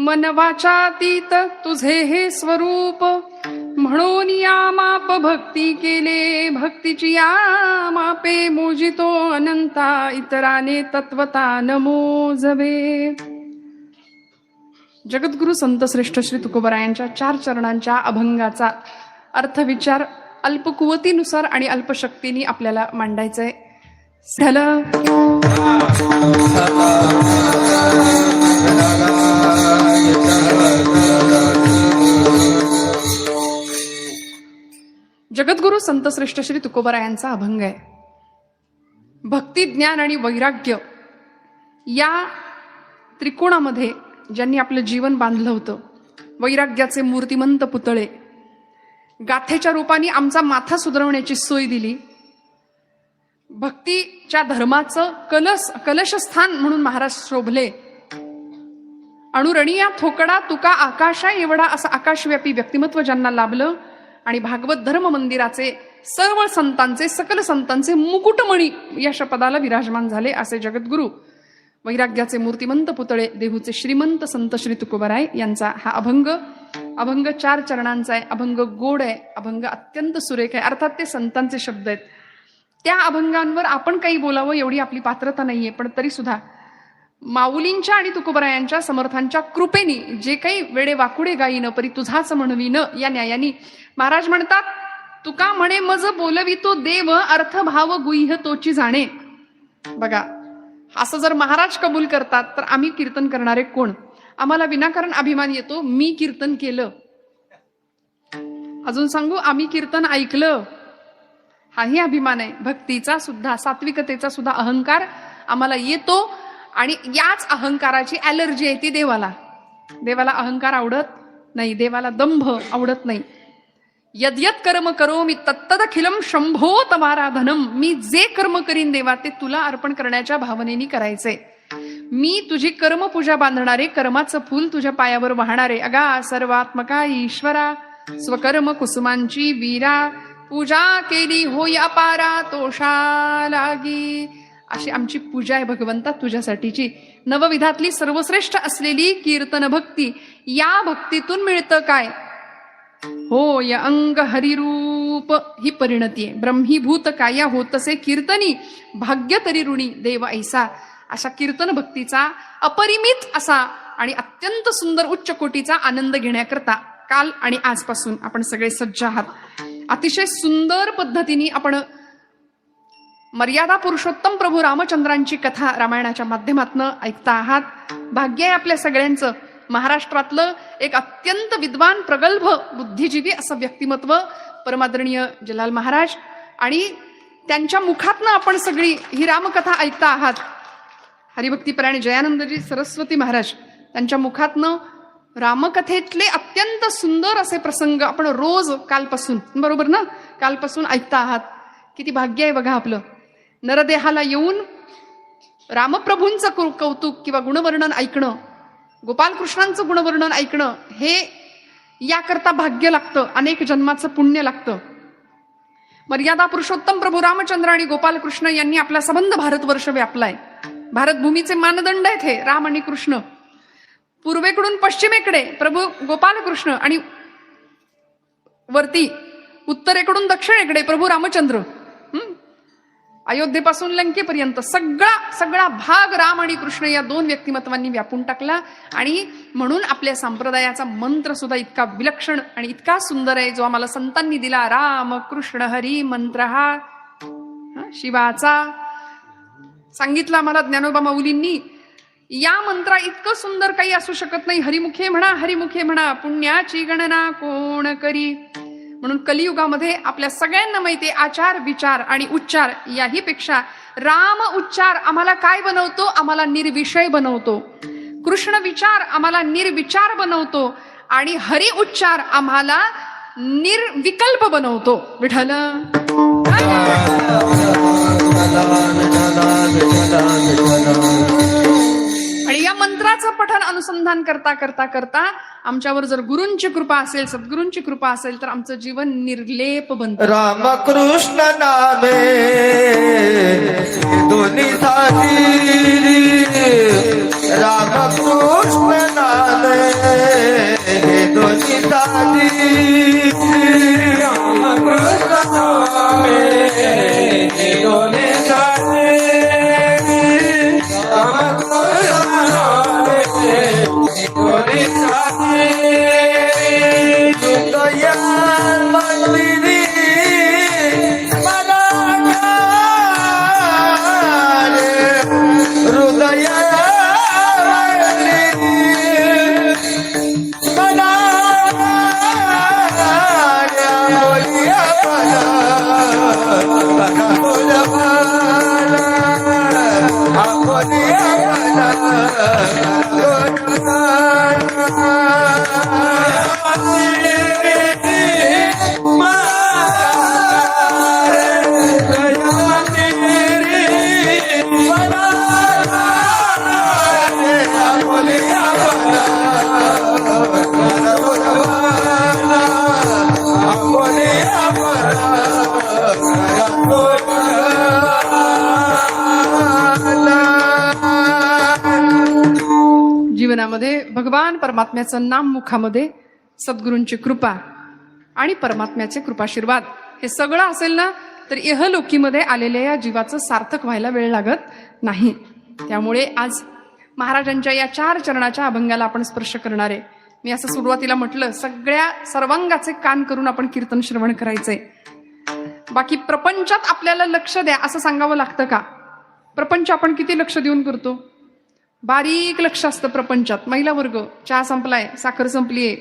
मन वाचातीत तुझे हे स्वरूप, म्हणून या माप भक्ती केले. भक्तीची या मापे मोजितो अनंता, इतराने तत्वता न मोजवे. जगद्गुरु संत श्रेष्ठ श्री तुकोबरायांच्या 4 चरणांच्या अभंगाचा अर्थविचार अल्पकुवतीनुसार आणि अल्पशक्तीने आपल्याला मांडायचंय. जगद्गुरु संत श्रेष्ठ श्री तुकोबरायांचा अभंग आहे. भक्ती, ज्ञान आणि वैराग्य या त्रिकोणामध्ये ज्यांनी आपलं जीवन बांधलं होतं, वैराग्याचे मूर्तिमंत पुतळे, गाथेच्या रूपाने आमचा माथा सुधरवण्याची सोय दिली, भक्तीच्या धर्माचं कलशस्थान म्हणून महाराज शोभले. अणुरणिया थोकडा तुका आकाशा एवढा असं आकाशव्यापी व्यक्तिमत्व ज्यांना लाभलं आणि भागवत धर्म मंदिराचे सर्व संतांचे, सकल संतांचे मुकुटमणी यश पदाला विराजमान झाले असे जगद्गुरु वैराग्याचे मूर्तिमंत पुतळे देहूचे श्रीमंत संत श्री तुकोबराय यांचा हा अभंग 4 चरणांचा आहे. अभंग गोड आहे, अभंग अत्यंत सुरेख आहे. अर्थात ते संतांचे शब्द आहेत. त्या अभंगांवर आपण काही बोलावं एवढी आपली पात्रता नाहीये, पण तरी सुद्धा माऊलींच्या आणि तुकोबरायांच्या समर्थांच्या कृपेने जे काही वेडे वाकुडे गायीन परी तुझाच म्हणवीन या न्यायानी महाराज म्हणतात, तुका म्हणे मज बोलवी तो देव, अर्थ भाव गुह्य तोची जाणे. बघा, असं जर महाराज कबूल करतात तर आम्ही कीर्तन करणारे कोण? आम्हाला विनाकारण अभिमान येतो, मी कीर्तन केलं. अजून सांगू, आम्ही कीर्तन ऐकलं, हाही अभिमान आहे. भक्तीचा सुद्धा, सात्विकतेचा सुद्धा अहंकार आम्हाला येतो आणि याच अहंकाराची ॲलर्जी आहे ती देवाला. देवाला अहंकार आवडत नाही, देवाला दंभ आवडत नाही. यद्यत कर्म करो मी तत्तदखिलम शंभो तवाराधनम. मी जे कर्म करीन देवा ते तुला अर्पण करण्याच्या भावनेने करायचे. मी तुझी कर्मपूजा बांधणारे, कर्माचं फूल तुझ्या पायावर वाहणारे. अगा सर्वात्मका ईश्वरा, स्वकर्म कुसुमांची वीरा, पूजा केली होय अपारा तोषा लागी. अशी आमची पूजा आहे भगवंता तुझ्यासाठीची. नवविधातली सर्वश्रेष्ठ असलेली कीर्तन भक्ती, या भक्तीतून मिळतं काय? हो या अंग हरिरूप ही परिणती आहे. ब्रह्मीभूत काया होतसे कीर्तनी, भाग्य तरी ऋणी देव ऐसा. अशा कीर्तन भक्तीचा अपरिमित असा आणि अत्यंत सुंदर उच्च कोटीचा आनंद घेण्याकरता काल आणि आजपासून आपण सगळे सज्ज आहात. अतिशय सुंदर पद्धतीने आपण मर्यादा पुरुषोत्तम प्रभू रामचंद्रांची कथा रामायणाच्या माध्यमातून ऐकता आहात. भाग्य आहे आपल्या सगळ्यांचं. महाराष्ट्रातलं एक अत्यंत विद्वान, प्रगल्भ, बुद्धिजीवी असं व्यक्तिमत्व परमादरणीय जलाल महाराज, आणि त्यांच्या मुखातनं आपण सगळी ही रामकथा ऐकता आहात. हरिभक्तीपरायण जयानंदजी सरस्वती महाराज त्यांच्या मुखातनं रामकथेतले अत्यंत सुंदर असे प्रसंग आपण रोज कालपासून, बरोबर ना, कालपासून ऐकता आहात. किती भाग्य आहे बघा आपलं. नरदेहाला येऊन रामप्रभूंचं कौतुक किंवा गुणवर्णन ऐकणं, गोपालकृष्णांचं गुणवर्णन ऐकणं, हे याकरता भाग्य लागतं, अनेक जन्माचं पुण्य लागतं. मर्यादा पुरुषोत्तम प्रभू रामचंद्र आणि गोपालकृष्ण यांनी आपला संबंध भारतवर्ष व्यापलाय. भारतभूमीचे मानदंड आहेत हे राम आणि कृष्ण. पूर्वेकडून पश्चिमेकडे प्रभू गोपालकृष्ण आणि वरती उत्तरेकडून दक्षिणेकडे प्रभू रामचंद्र. अयोध्येपासून लंकेपर्यंत सगळा भाग राम आणि कृष्ण या 2 व्यक्तिमत्वांनी व्यापून टाकला. आणि म्हणून आपल्या संप्रदायाचा मंत्र सुद्धा इतका विलक्षण आणि इतका सुंदर आहे, जो आम्हाला संतांनी दिला. राम कृष्ण हरी मंत्र हा शिवाचा सांगितला आम्हाला ज्ञानोबा माऊलींनी. या मंत्रा इतकं सुंदर काही असू शकत नाही. हरिमुखे म्हणा, हरिमुखे म्हणा, पुण्याची गणना कोण करी. म्हणून कलियुगामध्ये आपल्या सगळ्यांना माहिती, आचार, विचार आणि उच्चार याही पेक्षा राम उच्चार आम्हाला काय बनवतो? आम्हाला निर्विषय बनवतो. कृष्ण विचार आम्हाला निर्विचार बनवतो आणि हरी उच्चार आम्हाला निर्विकल्प बनवतो. विठ्ठल आणि या मंत्राचं पठण अनुसंधान करता करता करता आमच्यावर जर गुरूंची कृपा असेल, सद्गुरूंची कृपा असेल, तर आमचं जीवन निर्लेप बनतं. रामकृष्ण नामे दोन्ही साथी, रामकृष्ण कृष्ण नामे हे दोन्ही साधी रामकृष्ण नामे हे दोन्ही साधी रामकृष्ण नामे हे दोन्ही साधी हृदयात मंदिरी मला हृदयात जीवनामध्ये भगवान परमात्म्याचं नाम मुखामध्ये, सद्गुरूंची कृपा आणि परमात्म्याचे कृपाशीर्वाद हे सगळं असेल ना, तर इहलोकीमध्ये आलेल्या या जीवाचं सार्थक व्हायला वेळ लागत नाही. त्यामुळे आज महाराजांच्या या 4 चरणाच्या अभंगाला आपण स्पर्श करणार आहे. मी असं सुरुवातीला म्हटलं, सगळ्या सर्वांगाचे कान करून आपण कीर्तन श्रवण करायचंय. बाकी प्रपंचात आपल्याला लक्ष द्या असं सांगावं लागतं का? प्रपंच आपण किती लक्ष देऊन करतो? बारीक लक्ष असतं प्रपंचात. महिला वर्ग, चहा संपलाय, साखर संपलीये,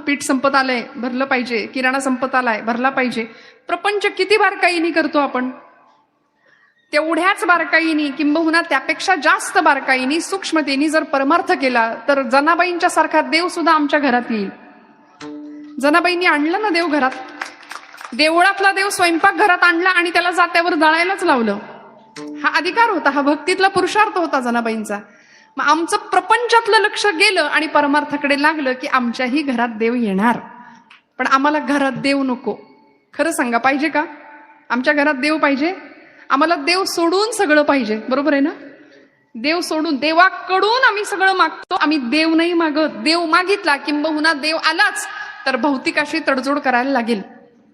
पीठ संपत आलंय, भरलं पाहिजे, किराणा संपत आलाय, भरला पाहिजे. प्रपंच किती बारकाईनी करतो आपण? तेवढ्याच बारकाईनी किंबहुना त्यापेक्षा जास्त बारकाईनी, सूक्ष्मतेनी जर परमार्थ केला तर जनाबाईंच्या सारखा देव सुद्धा आमच्या घरात येईल. जनाबाईंनी आणलं ना देव घरात. देवळातला देव स्वयंपाक घरात आणला आणि त्याला जात्यावर जाळायलाच लावलं. हा अधिकार होता, हा भक्तीतला पुरुषार्थ होता जनाबाईंचा. मग आमचं प्रपंचातलं लक्ष गेलं आणि परमार्थाकडे लागलं की आमच्याही घरात देव येणार. पण आम्हाला घरात देव नको. खरं सांगा, पाहिजे का? आमच्या घरात देव पाहिजे? आम्हाला देव सोडून सगळं पाहिजे, बरोबर आहे ना? देव सोडून, देवाकडून आम्ही सगळं मागतो, आम्ही देव नाही मागत. देव मागितला किंबहुना देव आलाच तर भौतिकाशी तडजोड करायला लागेल,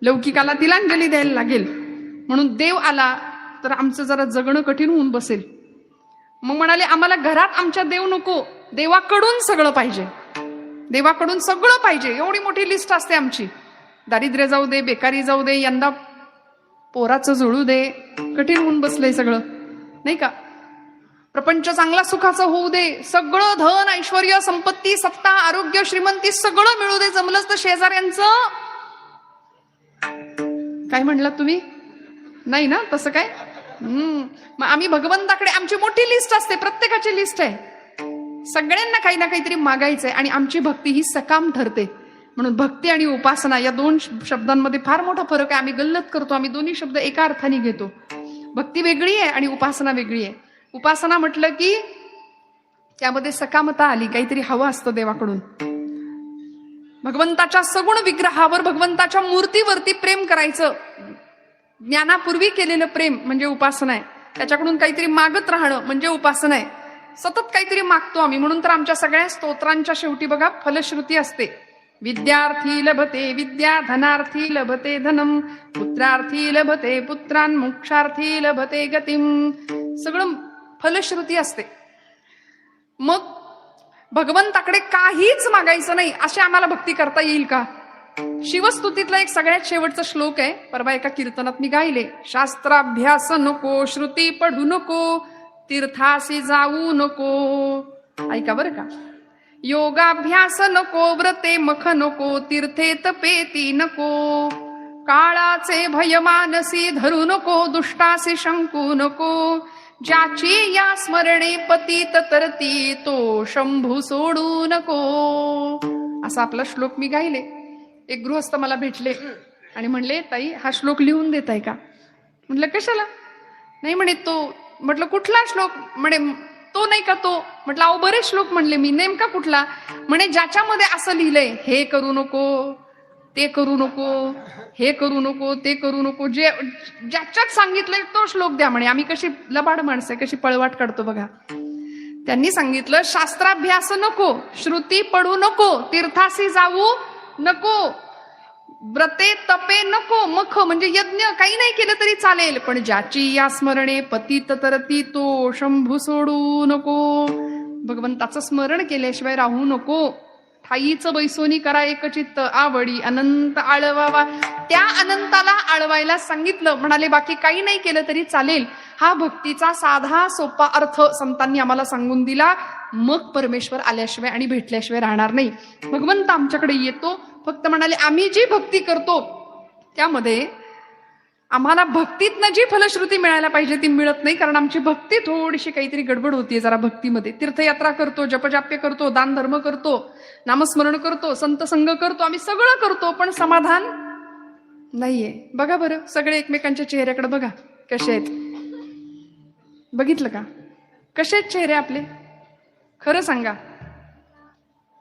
लौकिकाला तिलांजली द्यायला लागेल. म्हणून देव आला तर आमचं जरा जगणं कठीण होऊन बसेल. मग म्हणाले, आम्हाला घरात आमच्या देव नको, देवाकडून सगळं पाहिजे. देवाकडून सगळं पाहिजे. एवढी मोठी लिस्ट असते आमची. दारिद्र्य जाऊ दे, बेकारी जाऊ दे, यंदा पोराचं जुळू दे, कठीण होऊन बसलंय सगळं, नाही का? प्रपंच चांगला सुखाचं होऊ दे, सगळं धन, ऐश्वर्य, संपत्ती, सत्ता, आरोग्य, श्रीमंती सगळं मिळू दे. जमलंच तर शेजाऱ्यांचं काय म्हणलात तुम्ही? नाही ना तसं काय? मग आम्ही भगवंताकडे, आमची मोठी लिस्ट असते, प्रत्येकाची लिस्ट आहे. सगळ्यांना काही ना काहीतरी मागायचंय आणि आमची भक्ती ही सकाम ठरते. म्हणून भक्ती आणि उपासना या 2 शब्दांमध्ये फार मोठा फरक आहे. आम्ही गल्लत करतो, आम्ही दोन्ही शब्द एका अर्थाने घेतो. भक्ती वेगळी आहे आणि उपासना वेगळी आहे. उपासना म्हटलं की त्यामध्ये सकामता आली, काहीतरी हवं असतं देवाकडून. भगवंताच्या सगुण विग्रहावर, भगवंताच्या मूर्तीवरती प्रेम करायचं. ज्ञानापूर्वी केलेलं प्रेम म्हणजे उपासना आहे. त्याच्याकडून काहीतरी मागत राहणं म्हणजे उपासना आहे. सतत काहीतरी मागतो आम्ही. म्हणून तर आमच्या सगळ्या स्तोत्रांच्या शेवटी बघा फलश्रुती असते. विद्यार्थी लभते विद्या, धनार्थी लभते धनम, पुत्रार्थी लभते पुत्रान, मोक्षार्थी लभते गतिम. सगळं फलश्रुती असते. मग भगवंताकडे काहीच मागायचं नाही अशी आम्हाला भक्ती करता येईल का? शिवस्तुतीतला एक सगळ्यात शेवटचा श्लोक आहे, परवा एका कीर्तनात मी गायले. शास्त्राभ्यास नको, श्रुती पढू नको, तीर्थासी जाऊ नको. ऐका बरं का. योगाभ्यास नको, व्रते मख नको, तीर्थे तपेती नको, काळाचे भय मानसी धरू नको, दुष्टासी शंकू नको, ज्याची या स्मरणे पतित तरती तो शंभू सोडू नको. असा आपला श्लोक मी गायले. एक गृहस्थ मला भेटले आणि म्हणले, ताई हा श्लोक लिहून देताय का? म्हटलं कशाला? नाही म्हणे तो. म्हटलं कुठला श्लोक? म्हणे तो नाही का तो. म्हटलं अहो बरेच श्लोक म्हणले मी, नेमका कुठला? म्हणे ज्याच्यामध्ये असं लिहिलंय, हे करू नको, ते करू नको, हे करू नको, ते करू नको, जे ज्याच्यात सांगितलंय तो श्लोक द्या म्हणे. आम्ही कशी लबाड माणसं, कशी पळवाट काढतो बघा. त्यांनी सांगितलं शास्त्राभ्यास नको, श्रुती पडू नको, तीर्थासी जाऊ नको, व्रते तपे नको, मख म्हणजे यज्ञ काही नाही केलं तरी चालेल, पण ज्याची या स्मरणे पतित तरती तो शंभू सोडू नको. भगवंताचं स्मरण केल्याशिवाय राहू नको. ठाईच बैसोनी करा एकचित्त आवडी अनंत आळवावा. त्या अनंताला आळवायला सांगितलं. म्हणाले बाकी काही नाही केलं तरी चालेल. हा भक्तीचा साधा सोपा अर्थ संतांनी आम्हाला सांगून दिला. मग परमेश्वर आल्याशिवाय आणि भेटल्याशिवाय राहणार नाही. भगवंत आमच्याकडे येतो. फक्त म्हणाले आम्ही जी भक्ती करतो त्यामध्ये आम्हाला भक्तीतनं जी फलश्रुती मिळायला पाहिजे ती मिळत नाही. कारण आमची भक्ती थोडीशी काहीतरी गडबड होतीये जरा भक्तीमध्ये. तीर्थयात्रा करतो, जपजाप्य करतो, दान धर्म करतो, नामस्मरण करतो, संत संग करतो, आम्ही सगळं करतो, पण समाधान नाहीये. बघा बरं, सगळे एकमेकांच्या चेहऱ्याकडे बघा कसे आहेत. बघितलं का कसे आहेत चेहरे आपले? खरं सांगा.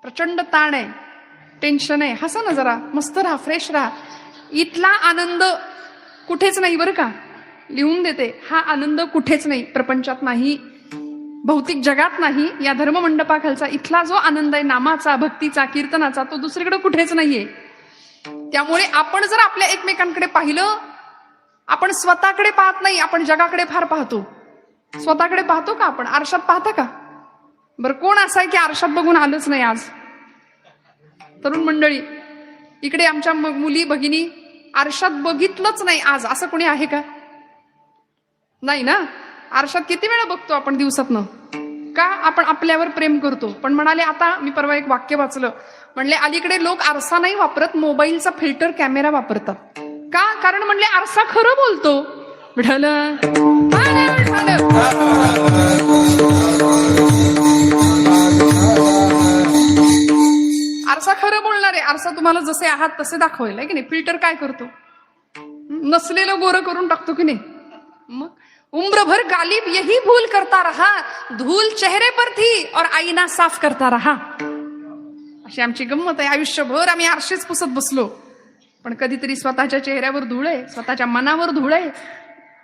प्रचंड ताण आहे, टेन्शन आहे. हसा ना जरा, मस्त राहा, फ्रेश राहा. इथला आनंद कुठेच नाही बरं का. लिहून देते, हा आनंद कुठेच नाही, प्रपंचात नाही, भौतिक जगात नाही. या धर्ममंडपाखालचा इथला जो आनंद आहे नामाचा, भक्तीचा, कीर्तनाचा, तो दुसरीकडे कुठेच नाहीये. त्यामुळे आपण जर आपल्या एकमेकांकडे पाहिलं, आपण स्वतःकडे पाहत नाही, आपण जगाकडे फार पाहतो. स्वतःकडे पाहतो का आपण? आरशात पाहता का? बरं, कोण असं आहे की आरशात बघून आलंच नाही आज? तरुण मंडळी, इकडे आमच्या मुली भगिनी आरशात बघितलंच नाही आज, असं कोणी आहे का? नाही ना. आरशात किती वेळा बघतो आपण दिवसातनं? का? आपण आपल्यावर प्रेम करतो. पण म्हणाले, आता मी परवा एक वाक्य वाचलं, म्हणले अलीकडे लोक आरसा नाही वापरत, मोबाईलचा फिल्टर कॅमेरा वापरतात. का? कारण म्हणले आरसा खरं बोलतो. विठालं आरसा खरं बोलणार आहे. आरसा तुम्हाला जसे आहात तसे दाखवेल, आहे की नाही? फिल्टर काय करतो? नसलेलं गोरं करून टाकतो की नाही? मग उम्र भर गालिब यही भूल करता रहा, धूल चेहरे पर थी और आईना साफ करता रहा. अशी आमची गंमत आहे. आयुष्यभर आम्ही आरशेच पुसत बसलो, पण कधीतरी स्वतःच्या चेहऱ्यावर धूळ आहे, स्वतःच्या मनावर धूळ आहे.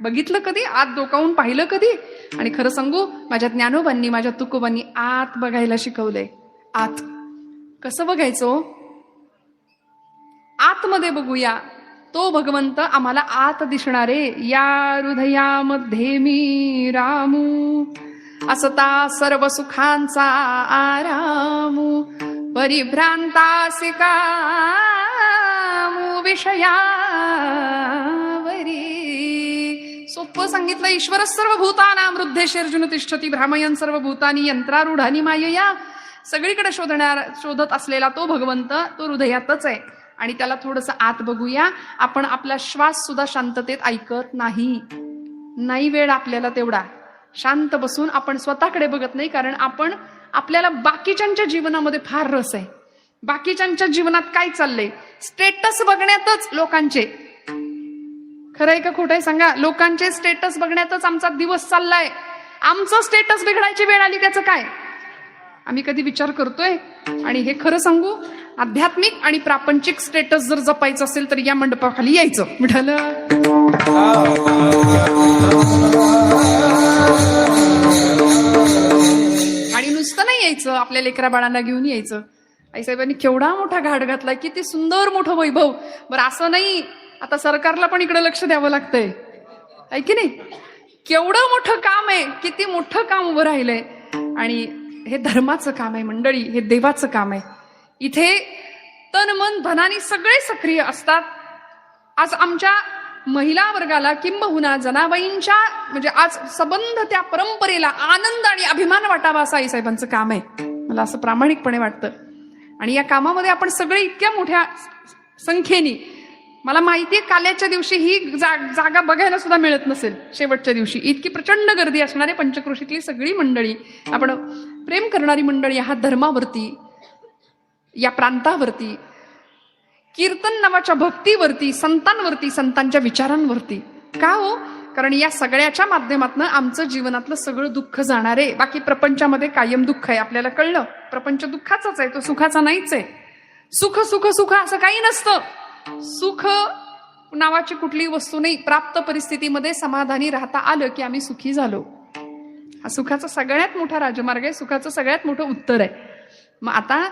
बघितलं कधी? आत डोकावून पाहिलं कधी? आणि खरं सांगू, माझ्या ज्ञानोबांनी, माझ्या तुकोबांनी आत बघायला शिकवलंय. आत कसं बघायचं? आतमध्ये बघूया. तो भगवंत आम्हाला आत दिसणारे. या हृदयामध्ये मी रामू, असता सर्व सुखांचा आरामू, परिभ्रांतासी कामू विषयावरी. सोपं सांगितलं. ईश्वर सर्व भूतानां हृद्देशेर्जुन तिष्ठती, भ्रामयन् सर्व भूतानी यंत्रारूढानी मायया. सगळीकडे शोधत असलेला तो भगवंत तो हृदयातच आहे. आणि त्याला थोडंसं आत बघूया. आपण आपला श्वास सुद्धा शांततेत ऐकत नाही. वेळ आपल्याला तेवढा शांत बसून आपण स्वतःकडे बघत नाही. कारण आपण आपल्याला बाकीच्यांच्या जीवनामध्ये फार रस आहे. बाकीच्यांच्या जीवनात काय चाललंय, स्टेटस बघण्यातच लोकांचे. खरं आहे का खोटं आहे सांगा? लोकांचे स्टेटस बघण्यातच आमचा दिवस चाललाय. आमचं स्टेटस बिघडायची वेळ आली त्याचं काय? आम्ही कधी विचार करतोय? आणि हे खरं सांगू, आध्यात्मिक आणि प्रापंचिक स्टेटस जर जपायचं असेल तर या मंडपाखाली यायचं. मिठालं आणि नुसतं नाही यायचं, आपल्या लेकरा बाळांना घेऊन यायचं. आईसाहेबांनी केवढा मोठा घाट घातलाय, किती सुंदर मोठं वैभव. बरं, असं नाही, आता सरकारला पण इकडे लक्ष द्यावं लागतंय, आहे की नाही? केवढं मोठं काम आहे, किती मोठं काम उभं राहिलंय. आणि हे धर्माचं काम आहे मंडळी, हे देवाचं काम आहे. इथे तन मन धनानी सगळे सक्रिय असतात. आज आमच्या महिला वर्गाला किंबहुना जनाबाईंच्या म्हणजे आज संबंध त्या परंपरेला आनंद आणि अभिमान वाटावा असं आईसाहेबांचं काम आहे. मला असं प्रामाणिकपणे वाटतं. आणि या कामामध्ये आपण सगळे इतक्या मोठ्या संख्येने, मला माहितीये काल्याच्या दिवशी ही जागा बघायला सुद्धा मिळत नसेल. शेवटच्या दिवशी इतकी प्रचंड गर्दी असणारे पंचक्रोशीतली सगळी मंडळी, आपण प्रेम करणारी मंडळी आहात धर्मावरती, या प्रांतावरती, कीर्तन नावाच्या भक्तीवरती, संतांवरती, संतांच्या विचारांवरती. का हो? कारण या सगळ्याच्या माध्यमातून आमचं जीवनातलं सगळं दुःख जाणार आहे. बाकी प्रपंचामध्ये कायम दुःख आहे, आपल्याला कळलं. प्रपंच दुःखाचाच आहे, तो सुखाचा नाहीच आहे. सुख सुख सुख असं काही नसतं. सुख नावाची कुठली वस्तू नाही. प्राप्त परिस्थितीमध्ये समाधानी राहता आलं की आम्ही सुखी झालो. हा सुखाचा सगळ्यात मोठा राजमार्ग आहे, सुखाचं सगळ्यात मोठं उत्तर आहे. मग आता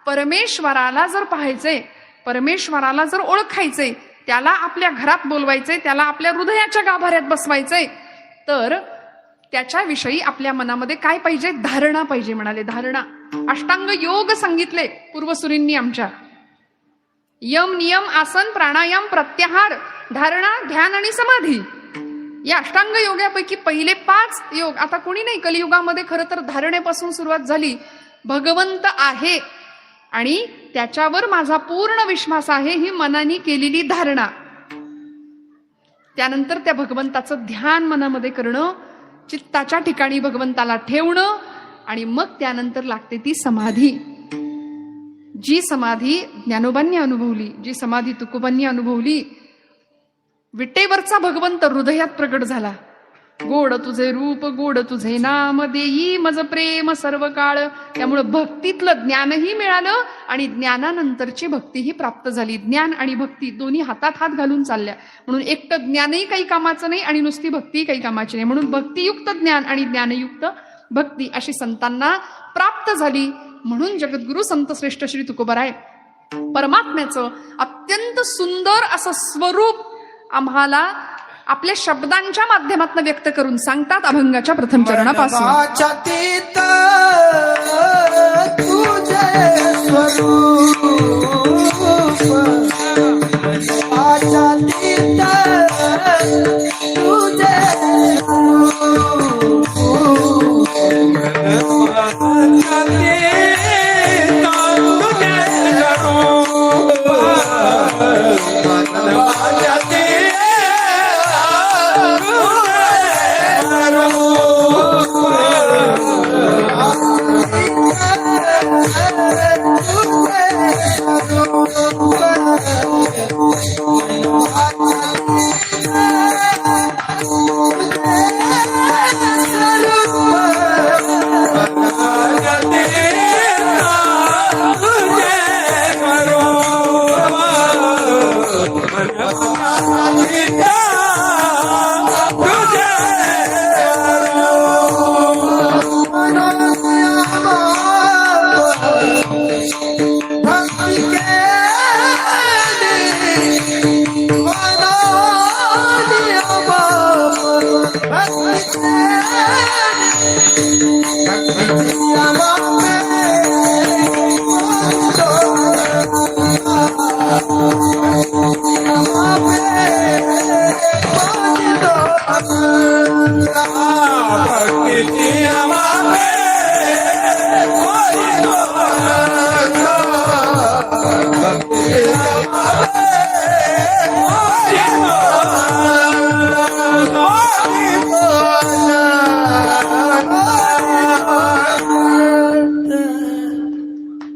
परमेश्वराला जर पाहायचंय, परमेश्वराला जर ओळखायचंय, त्याला आपल्या घरात बोलवायचंय, त्याला आपल्या हृदयाच्या गाभाऱ्यात बसवायचंय, तर त्याच्याविषयी आपल्या मनामध्ये काय पाहिजे? धारणा पाहिजे म्हणाले. धारणा. अष्टांग योग सांगितले पूर्वसुरींनी आमच्या. यम, नियम, आसन, प्राणायाम, प्रत्याहार, धारणा, ध्यान आणि समाधी या अष्टांग योगापैकी पहिले 5 योग. आता कोणी नाही, कलियुगामध्ये खरं तर धारणेपासून सुरुवात झाली. भगवंत आहे आणि त्याच्यावर माझा पूर्ण विश्वास आहे, ही मनाने केलेली धारणा. त्यानंतर त्या भगवंताचं ध्यान मनामध्ये करणं, चित्ताच्या ठिकाणी भगवंताला ठेवणं, आणि मग त्यानंतर लागते ती समाधी. जी समाधी ज्ञानोबांनी अनुभवली, जी समाधी तुकोबांनी अनुभवली. विटेवरचा भगवंत हृदयात प्रगट झाला. गोड तुझे रूप, गोड तुझे नाम, देई मज प्रेम सर्व काळ. त्यामुळे भक्तीतलं ज्ञानही मिळालं आणि ज्ञानानंतरची भक्तीही प्राप्त झाली. ज्ञान आणि भक्ती दोन्ही हातात हात घालून चालल्या. म्हणून एकटं ज्ञानही काही कामाचं नाही आणि नुसती भक्ती काही कामाची नाही. म्हणून भक्तियुक्त ज्ञान आणि ज्ञानयुक्त भक्ती अशी संतांना प्राप्त झाली. म्हणून जगद्गुरु संत श्रेष्ठ श्री तुकोबाराय परमात्म्याचं अत्यंत सुंदर असं स्वरूप आम्हाला आपल्या शब्दांच्या माध्यमातून व्यक्त करून सांगतात अभंगाच्या प्रथम चरणापासून. वाचातीत तुझे स्वरूप, वाचातीत तुझे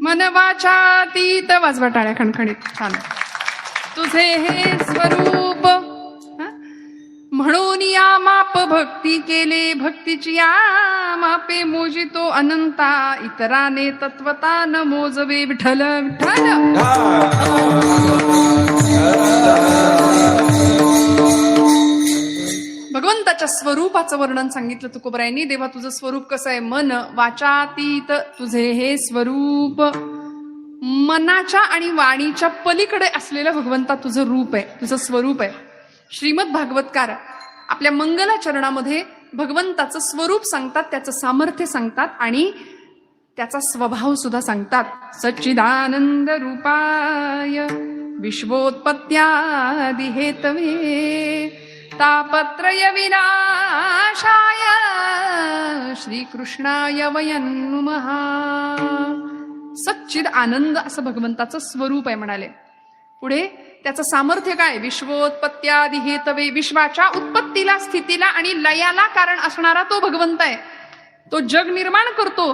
मनवाचातीत वाजवा टाळ्या खणखणीत. छान. तुझे हे स्वरूप म्हणून या माप भक्ती केले, भक्तीची या मापे मोजितो अनंता, इतराने तत्वता न मोजवे विठ्ठल विठ्ठल. भगवंताच्या स्वरूपाचं वर्णन सांगितलं तुकोबरायांनी. देवा तुझं स्वरूप कसं आहे? मन वाचातीत तुझे हे स्वरूप. मनाच्या आणि वाणीच्या पलीकडे असलेलं भगवंता तुझं रूप आहे, तुझं स्वरूप आहे. श्रीमद भागवतकार आपल्या मंगलाचरणामध्ये भगवंताचं स्वरूप सांगतात, त्याचं सामर्थ्य सांगतात आणि त्याचा स्वभाव सुद्धा सांगतात. सच्चिदानंद रूपाय विश्वोत्पत्त्यादि हेतवे तापत्रय विनाशाय श्रीकृष्णाय वयं नुमः. सच्चिद आनंद असं भगवंताचं स्वरूप आहे म्हणाले. पुढे त्याचं सामर्थ्य काय? विश्वोत्पत्त्यादि हेतवे. विश्वाच्या उत्पत्तीला, स्थितीला आणि लयाला कारण असणारा तो भगवंत आहे. तो जग निर्माण करतो,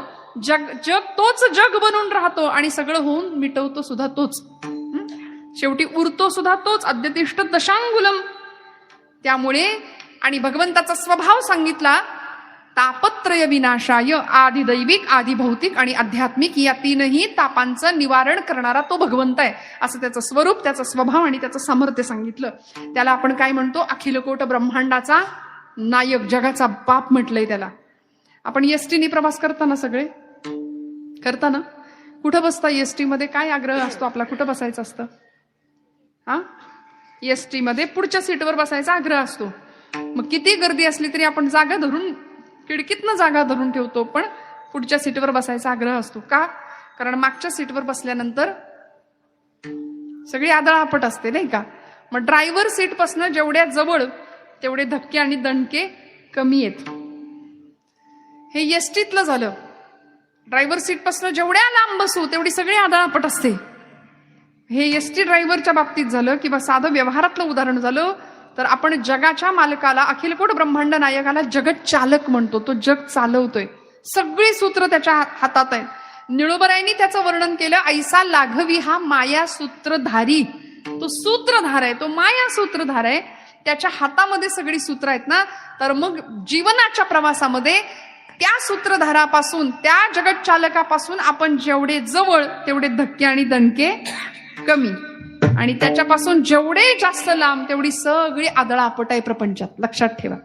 जग तोच जग बनून राहतो आणि सगळं होऊन मिटवतो सुद्धा तोच. शेवटी उरतो सुद्धा तोच. अद्यतिष्ठ दशांगुलम. त्यामुळे आणि भगवंताचा स्वभाव सांगितला. तापत्रय विनाशाय, आदि दैविक, आदि भौतिक आणि आध्यात्मिक या तीनही तापांचं निवारण करणारा तो भगवंत आहे असं त्याचं स्वरूप, त्याचा स्वभाव आणि त्याचं सामर्थ्य सांगितलं. त्याला आपण काय म्हणतो? अखिलकोट ब्रह्मांडाचा नायक, जगाचा बाप म्हटलंय त्याला. आपण एसटीने प्रवास करताना सगळे करताना कुठं बसता एसटी मध्ये? काय आग्रह असतो आपला? कुठं बसायचं असतं? हा, एसटी मध्ये पुढच्या सीटवर बसायचा आग्रह असतो. मग किती गर्दी असली तरी आपण जागा धरून, खिडकीतनं जागा धरून ठेवतो, पण पुढच्या सीटवर बसायचा आग्रह असतो. का? कारण मागच्या सीटवर बसल्यानंतर सगळी आदळापट असते, नाही का? मग ड्रायव्हर सीट पासून जेवढ्या जवळ तेवढे धक्के आणि दणके कमी आहेत. हे एसटीतलं झालं. ड्रायव्हर सीट पासून जेवढ्या लांब बसू तेवढी सगळी आदळापट असते. हे एसटी ड्रायव्हरच्या बाबतीत झालं, किंवा साधं व्यवहारातलं उदाहरण झालं तर आपण जगाच्या मालकाला, अखिलकोट ब्रह्मांड नायकाला जगत चालक म्हणतो. तो जग चालवतोय, सगळी सूत्र त्याच्या हातात आहेत. निळोबरायांनी त्याचं वर्णन केलं, ऐसा लाघवी हा माया सूत्रधारी. तो सूत्रधार आहे, तो माया सूत्रधार आहे. त्याच्या हातामध्ये सगळी सूत्र आहेत ना. तर मग जीवनाच्या प्रवासामध्ये त्या सूत्रधारापासून, त्या जगत चालकापासून आपण जेवढे जवळ तेवढे धक्के आणि दणके कमी, आणि त्याच्यापासून जेवढे जास्त लांब तेवढी सगळी आदळापट आहे प्रपंचात. लक्षात ठेवा.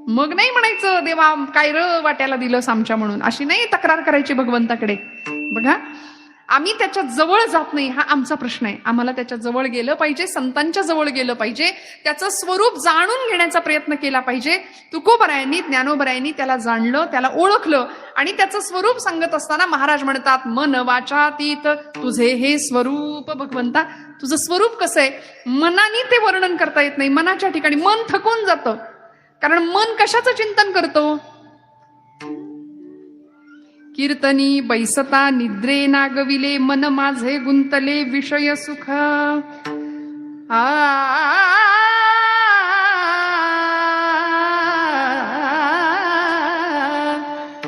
मग नाही म्हणायचं देवा काय र वाट्याला दिलंस आमच्या म्हणून, अशी नाही तक्रार करायची भगवंताकडे. बघा, आम्ही त्याच्या जवळ जात नाही हा आमचा प्रश्न आहे. आम्हाला त्याच्या जवळ गेलं पाहिजे, संतांच्या जवळ गेलं पाहिजे, त्याचं स्वरूप जाणून घेण्याचा प्रयत्न केला पाहिजे. तुकोबरायांनी, ज्ञानोबरायांनी त्याला जाणलं, त्याला ओळखलं, आणि त्याचं स्वरूप सांगत असताना महाराज म्हणतात, मन वाचातीत तुझे हे स्वरूप. भगवंता तुझं स्वरूप कसं आहे? मनाने ते वर्णन करता येत नाही. मनाच्या ठिकाणी मन थकून जातं, कारण मन कशाचं चिंतन करतो? कीर्तनी बैसता निद्रे नागविले, मन माझे गुंतले विषय सुख.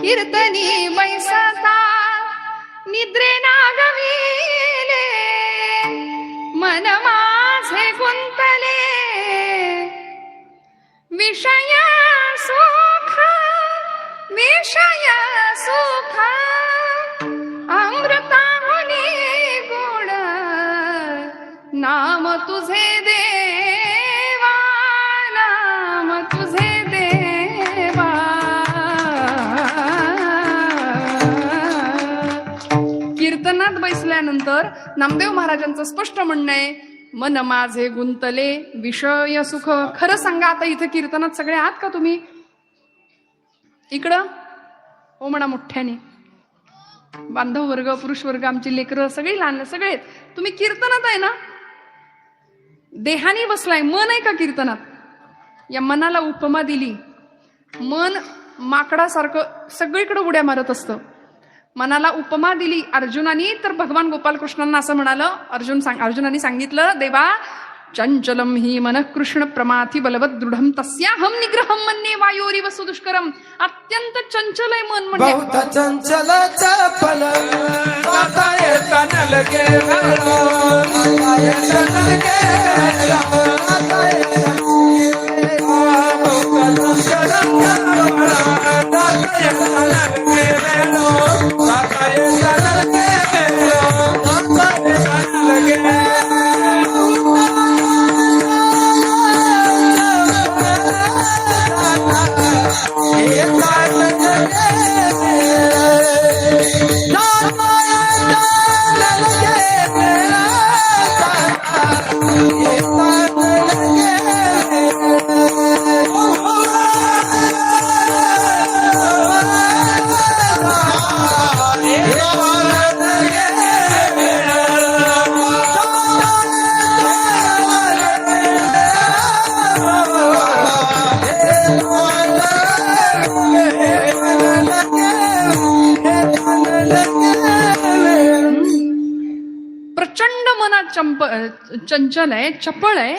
कीर्तनी बैसता निद्रे नागविले, मन माझे गुंतले विषय सुख. विषय सुख अमृताहुनी गुण, नाम तुझे देवा, नाम तुझे देवा. कीर्तनात बसल्यानंतर नामदेव महाराजांचं स्पष्ट म्हणणं आहे, मन माझे गुंतले विषय सुख. खरं सांगा, आता इथे कीर्तनात सगळे आहात का तुम्ही? इकडं हो म्हणा मोठ्याने. बांधव वर्ग, पुरुष वर्ग, आमची लेकरं सगळी लहान, सगळे तुम्ही कीर्तनात आहे ना? देहाने बसलाय, मन आहे का कीर्तनात? या मनाला उपमा दिली. मन माकडासारखं सगळीकडे उड्या मारत असतं. मनाला उपमा दिली अर्जुनानी, तर भगवान गोपालकृष्णांना असं म्हणालं, अर्जुनानी सांगितलं, देवा चंचलम ही मन कृष्ण प्रमाथी बलवत दृढम तस्याहम निग्रहम मन्ये वायोरिव सुदुष्करम. अत्यंत चंचल आहे मन म्हणजे. बहुत चंचल चपल माता येता नलगे वेळो, माता येता नलगे वेळो, माता येता नलगे वेळो, माता येता नलगे वेळो. प्रचंड मनात चंचल आहे, चपळ आहे.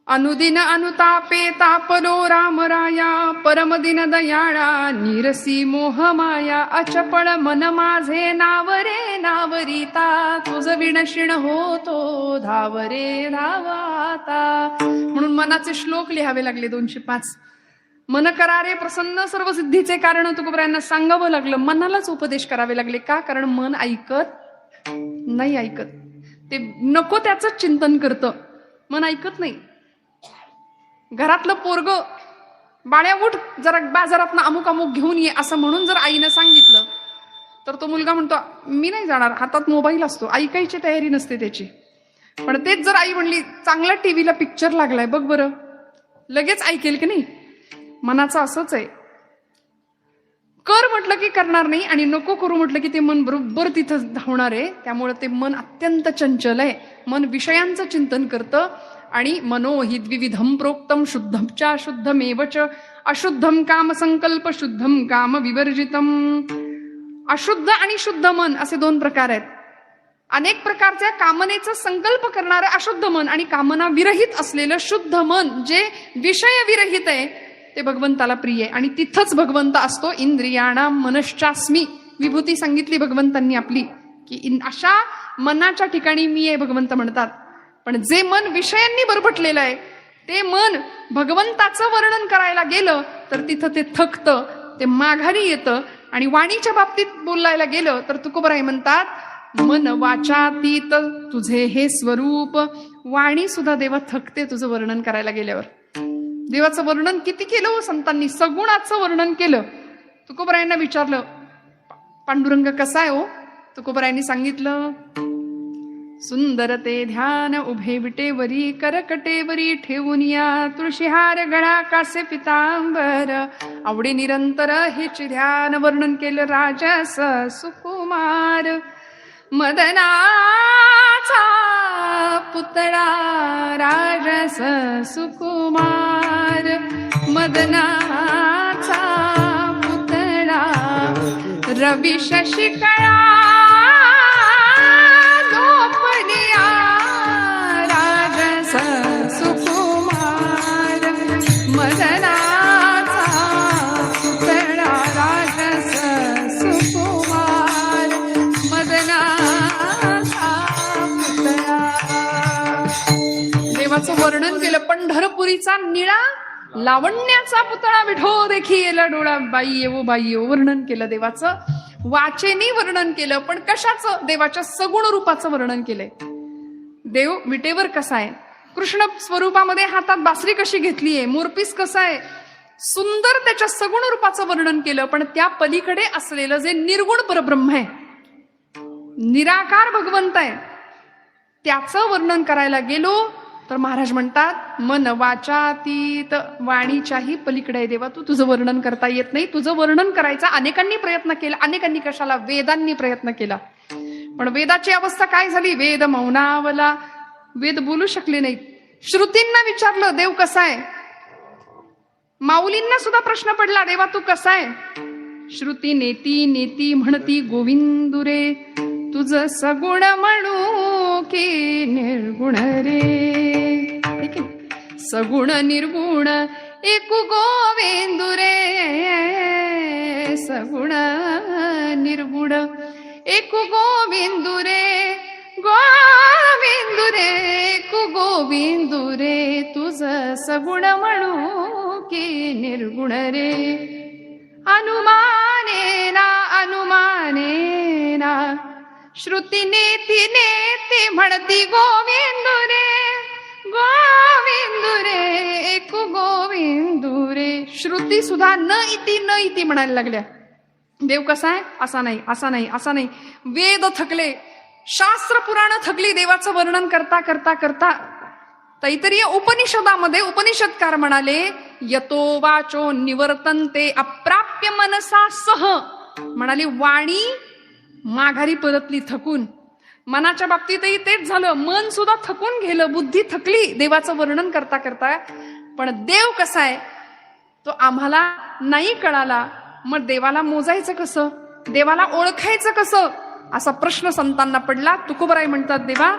अनुदिन अनुतापे तापलो राम राया, परमदिन दयाळा निरसी मोह माया. अचपळ मन माझे नावरे नावरिता, तुझ विणशिण होतो धावरे धावाता. म्हणून मनाचे श्लोक लिहावे लागले 205. मन करारे प्रसन्न सर्व सिद्धीचे कारण तुकोबरायांना सांगावं लागलं. मनालाच उपदेश करावे लागले. का? कारण मन ऐकत नाही, ऐकत ते नको त्याच चिंतन करतं. मन ऐकत नाही. घरातलं पोरग बाळ्या उठ जरा बाजारात अमुक अमुक घेऊन ये असं म्हणून जर आईनं सांगितलं तर तो मुलगा म्हणतो मी नाही जाणार, हातात मोबाईल असतो, ऐकायची तयारी नसते त्याची. पण तेच जर आई म्हणली चांगला टीव्हीला पिक्चर लागलाय बघ बरं, लगेच ऐकेल की नाही. मनाचं असंच आहे, कर म्हटलं की करणार नाही आणि नको करू म्हटलं की ते मन बरोबर तिथं धावणार आहे. त्यामुळे ते मन अत्यंत चंचल आहे. मन विषयांचं चिंतन करतं आणि मनोहि द्विविधम प्रोक्तम शुद्धमच्या शुद्धमेवच अशुद्धम काम संकल्प शुद्धम काम विवर्जितम. अशुद्ध आणि शुद्ध मन असे दोन प्रकार आहेत. अनेक प्रकारच्या कामनेचा संकल्प करणारं अशुद्ध मन आणि कामना विरहित असलेलं शुद्ध मन जे विषय विरहित आहे ते भगवंताला प्रिय आहे. आणि तिथंच भगवंत असतो. इंद्रियाणाम मनश्चास्मी विभूती सांगितली भगवंतांनी आपली की अशा मनाच्या ठिकाणी मी आहे भगवंत म्हणतात. पण जे मन विषयांनी बरबटलेलं आहे ते मन भगवंताचं वर्णन करायला गेलं तर तिथं ते थकतं, ते माघारी येतं. आणि वाणीच्या बाबतीत बोलायला गेलं तर तुकोबराय म्हणतात मन वाचातीत तुझे हे स्वरूप. वाणी सुद्धा देवा थकते तुझं वर्णन करायला गेल्यावर. देवाचं वर्णन किती केलं हो संतांनी, सगुणाचं वर्णन केलं. तुकोबरायांना विचारलं पांडुरंग कसा आहे हो? तुकोबरायांनी सांगितलं सुंदर ते ध्यान उभे विटेवरी करकटेवरी ठेवून या तुळशीहार गळा कासे पितांबर. आवडे निरंतर हेच ध्यान वर्णन केलं राजस सुकुमार. मदनाचा पुतळा राजस सुकुमार. मदनाचा पुतळा रवी शशिकळा लोपनिया राजस सुकुमार. मदनाचा पुतळा राजस सुकुमार. मदनाचा पुतळा. देवाचं वर्णन केलं. पंढरपुरीचा निळा लावण्याचा पुतळा विठो देखी येला डोळा बाई येवो बाई येवो वर्णन केलं देवाचं. वाचेनी वर्णन केलं. पण कशाचं? देवाच्या सगुण रूपाचं वर्णन केलंय. देव विटेवर कसा आहे, कृष्ण स्वरूपामध्ये हातात बासरी कशी घेतलीये, मोरपीस कसा आहे, सुंदर त्याच्या सगुण रूपाचं वर्णन केलं. पण त्या पलीकडे असलेलं जे निर्गुण परब्रह्म आहे, निराकार भगवंत आहे, त्याचं वर्णन करायला गेलो तर महाराज म्हणतात मन वाचातीत. वाणीच्याही पलीकडे देवा तू तुझं वर्णन करता येत नाही. तुझं वर्णन करायचा अनेकांनी प्रयत्न केला. अनेकांनी कशाला? वेदांनी प्रयत्न केला. पण वेदाची अवस्था काय झाली? वेद मौनावला. वेद बोलू शकले नाहीत. श्रुतींना विचारलं देव कसा आहे. माऊलींना सुद्धा प्रश्न पडला देवा तू कसा आहे. श्रुती नेती नेती म्हणती गोविंदुरे तुझ सगुण म्हणू की निर्गुण रे. ठीक आहे. सगुण निर्गुण एकू गोविंदुरे. सगुण निर्गुण एकू गोविंदुरे. गोविंदुरे एकू गोविंदुरे तुझ सगुण म्हणू की निर्गुण रे. अनुमानेना अनुमानेना श्रुती नेती नेती म्हणती गोविंदुरे. गोविंदुरे एकू गोविंदुरे. श्रुती सुद्धा न इति म्हणायला लागल्या. देव कसा आहे? असा नाही असा नाही असा नाही. वेद थकले, शास्त्र पुराण थकली देवाचं वर्णन करता करता करता. तैतरीय उपनिषदामध्ये उपनिषदकार म्हणाले यतो वाचो निवर्तन्ते अप्राप्य मनसा सह. म्हणाली वाणी माघारी परतली थकून. मनाच्या बाबतीतही तेच झालं. मन सुद्धा थकून गेलं, बुद्धी थकली देवाचं वर्णन करता करता. पण देव कसा आहे तो आम्हाला नाही कळाला. मग देवाला मोजायचं कसं, देवाला ओळखायचं कसं, असा प्रश्न संतांना पडला. तुकोबराय म्हणतात देवा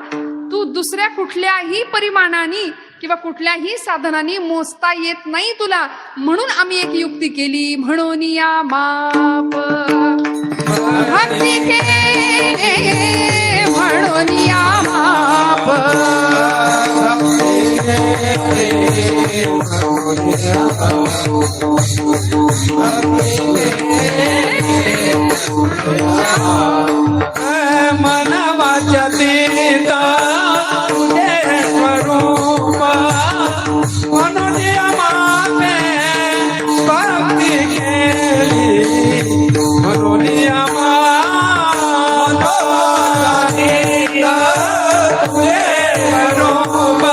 तू दुसऱ्या कुठल्याही परिमाणाने किंवा कुठल्याही साधनाने मोजता येत नाही तुला. म्हणून आम्ही एक युक्ती केली. म्हणून या माप भक्ती केले. म्हणून या माप मन वाचतीत तुझे स्वरूप. म्हणून मापे रूप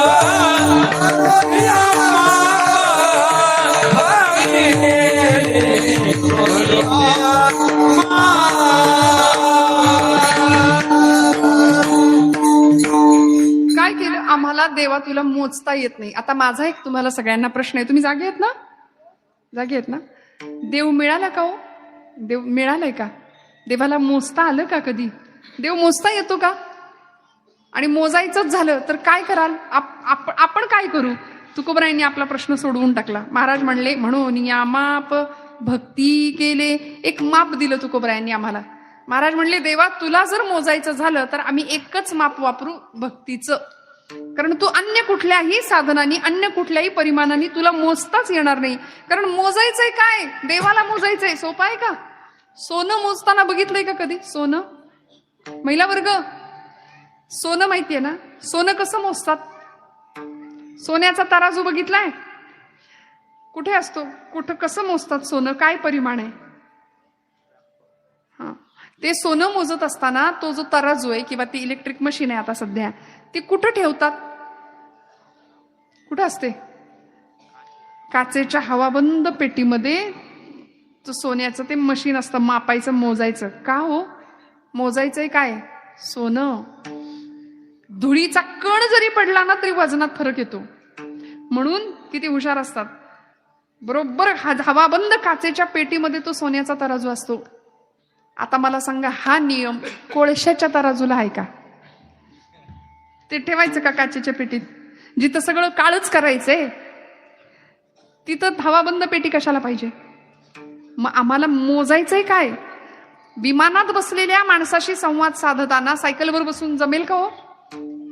या काय केलं आम्हाला देवा तुला मोजता येत नाही. आता माझा एक तुम्हाला सगळ्यांना प्रश्न आहे. तुम्ही जागे आहेत ना? जागे आहेत ना? देव मिळाला का हो? देव मिळालाय का? देवाला मोजता आलं का कधी? देव मोजता येतो का? आणि मोजायचंच झालं तर काय कराल? आपण काय करू? तुकोबरायांनी आपला प्रश्न सोडवून टाकला. महाराज म्हणले म्हणून या माप भक्ती केले. एक माप दिलं तुकोबरायांनी आम्हाला. महाराज म्हणले देवा तुला जर मोजायचं झालं तर आम्ही एकच माप वापरू, भक्तीचं. कारण तू अन्य कुठल्याही साधनांनी अन्य कुठल्याही परिमाणांनी तुला मोजताच येणार नाही. कारण मोजायचंय काय? देवाला मोजायचंय. सोपं आहे का? सोनं मोजताना बघितलंय का कधी? सोनं, महिला वर्ग, सोनं माहितीये ना? सोनं कसं मोजतात? सोन्याचा तराजू बघितलाय? कुठे असतो? कुठं कसं मोजतात सोनं? काय परिमाण आहे? हा, ते सोनं मोजत असताना तो जो तराजू आहे किंवा ती इलेक्ट्रिक मशीन आहे आता सध्या, ती कुठं ठेवतात? कुठं असते? काचेच्या हवाबंद पेटीमध्ये तो सोन्याचं ते मशीन असतं मापायचं, मोजायचं. का हो? मोजायचंय काय? सोनं. धुळीचा कण जरी पडला ना तरी वजनात फरक येतो. म्हणून किती हुशार असतात. बरोबर हवाबंद काचेच्या पेटीमध्ये तो सोन्याचा तराजू असतो. आता मला सांगा हा नियम कोळशाच्या तराजूला आहे का? ते ठेवायचं का काचेच्या पेटीत? जिथं सगळं काळच करायचंय तिथं हवाबंद पेटी कशाला पाहिजे? मग आम्हाला मोजायचंय काय? विमानात बसलेल्या माणसाशी संवाद साधताना सायकलवर बसून जमेल का हो?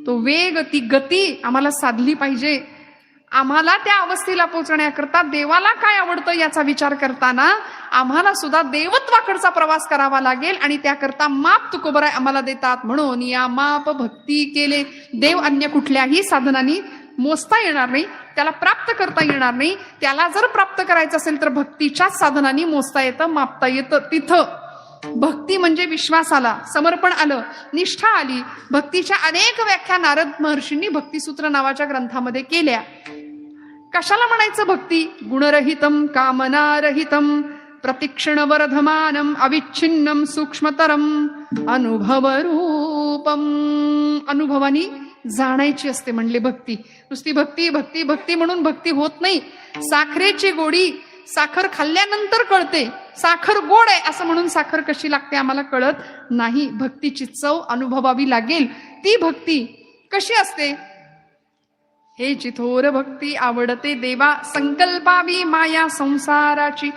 तो वेग, ती गती आम्हाला साधली पाहिजे. आम्हाला त्या अवस्थेला पोहोचण्याकरता देवाला काय आवडतं याचा विचार करताना आम्हाला सुद्धा देवत्वाकडचा प्रवास करावा लागेल. आणि त्याकरता माप तुकोबराय आम्हाला देतात. म्हणून या माप भक्ती केले. देव अन्य कुठल्याही साधनांनी मोजता येणार नाही, त्याला प्राप्त करता येणार नाही. त्याला जर प्राप्त करायचं असेल तर भक्तीच्याच साधनांनी मोजता येतं, मापता येतं. तिथं भक्ती म्हणजे विश्वास आला, समर्पण आलं, निष्ठा आली. भक्तीच्या अनेक व्याख्या नारद महर्षींनी भक्तिसूत्र नावाच्या ग्रंथामध्ये केल्या. कशाला म्हणायचं भक्ती? गुणरहितम कामनारहितम प्रतिक्षण वर्धमानम अविच्छिन्नम सूक्ष्मतरम अनुभवरूपम. अनुभवानी जाणायची असते म्हणले भक्ती. नुसती भक्ती भक्ती भक्ती म्हणून भक्ती होत नाही. साखरेची गोडी साखर खाल्ल्यानंतर कळते. साखर गोड आहे असं म्हणून साखर कशी लागते आम्हाला कळत नाही. भक्तीची चव अनुभवावी लागेल. ती भक्ती कशी असते? हे चिथोर भक्ती आवडते देवा, संकल्पावी माया संसाराची.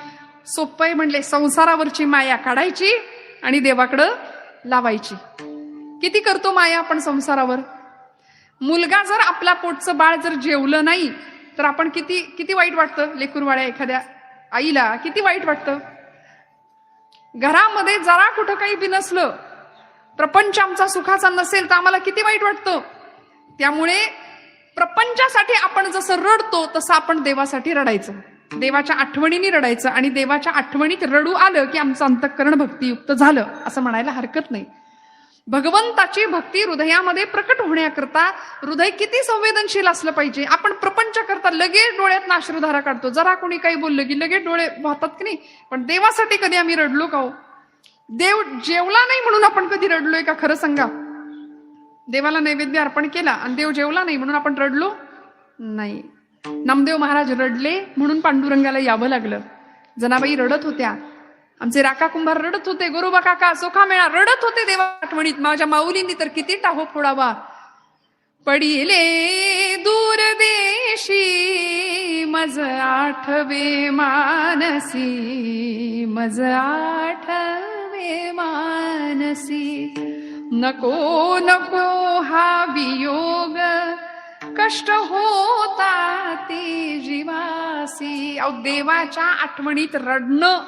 सोपं म्हणले, संसारावरची माया काढायची आणि देवाकडं लावायची. किती करतो माया आपण संसारावर? मुलगा जर आपला पोटचं बाळ जर जेवलं नाही तर आपण किती वाईट वाटतं. लेकरूवाळ्या एखाद्या आईला किती वाईट वाटतं. घरामध्ये जरा कुठं काही बिनसलं, प्रपंच आमचा सुखाचा नसेल तर आम्हाला किती वाईट वाटतं. त्यामुळे प्रपंचासाठी आपण जसं रडतो तसं आपण देवासाठी रडायचं, देवाच्या आठवणीने रडायचं. आणि देवाच्या आठवणीत रडू आलं की आमचं अंतःकरण भक्तियुक्त झालं असं म्हणायला हरकत नाही. भगवंताची भक्ती हृदयामध्ये प्रकट होण्याकरता हृदय किती संवेदनशील असलं पाहिजे. आपण प्रपंच करता लगेच डोळ्यात अश्रुधारा काढतो. जरा कोणी काही बोललं की लगेच डोळे वाहतात की नाही. पण देवासाठी कधी आम्ही रडलो का हो? देव जेवला नाही म्हणून आपण कधी रडलोय का? खरं सांगा. देवाला नैवेद्य अर्पण केला आणि देव जेवला नाही म्हणून आपण रडलो नाही. नामदेव महाराज रडले म्हणून पांडुरंगाला यावं लागलं. जनाबाई रडत होत्या, आमचे राका कुंभार रडत होते, गोरोबा काका सोखामेळा रडत होते देवा आठवणीत. माझ्या माऊलींनी तर किती टाहो फोडावा. पडिले दूर देशी मज आठवे मानसी, मज आठवे मानसी. नको नको हा वियोग कष्ट होता ते जीवासी. अहो देवाच्या आठवणीत रडणं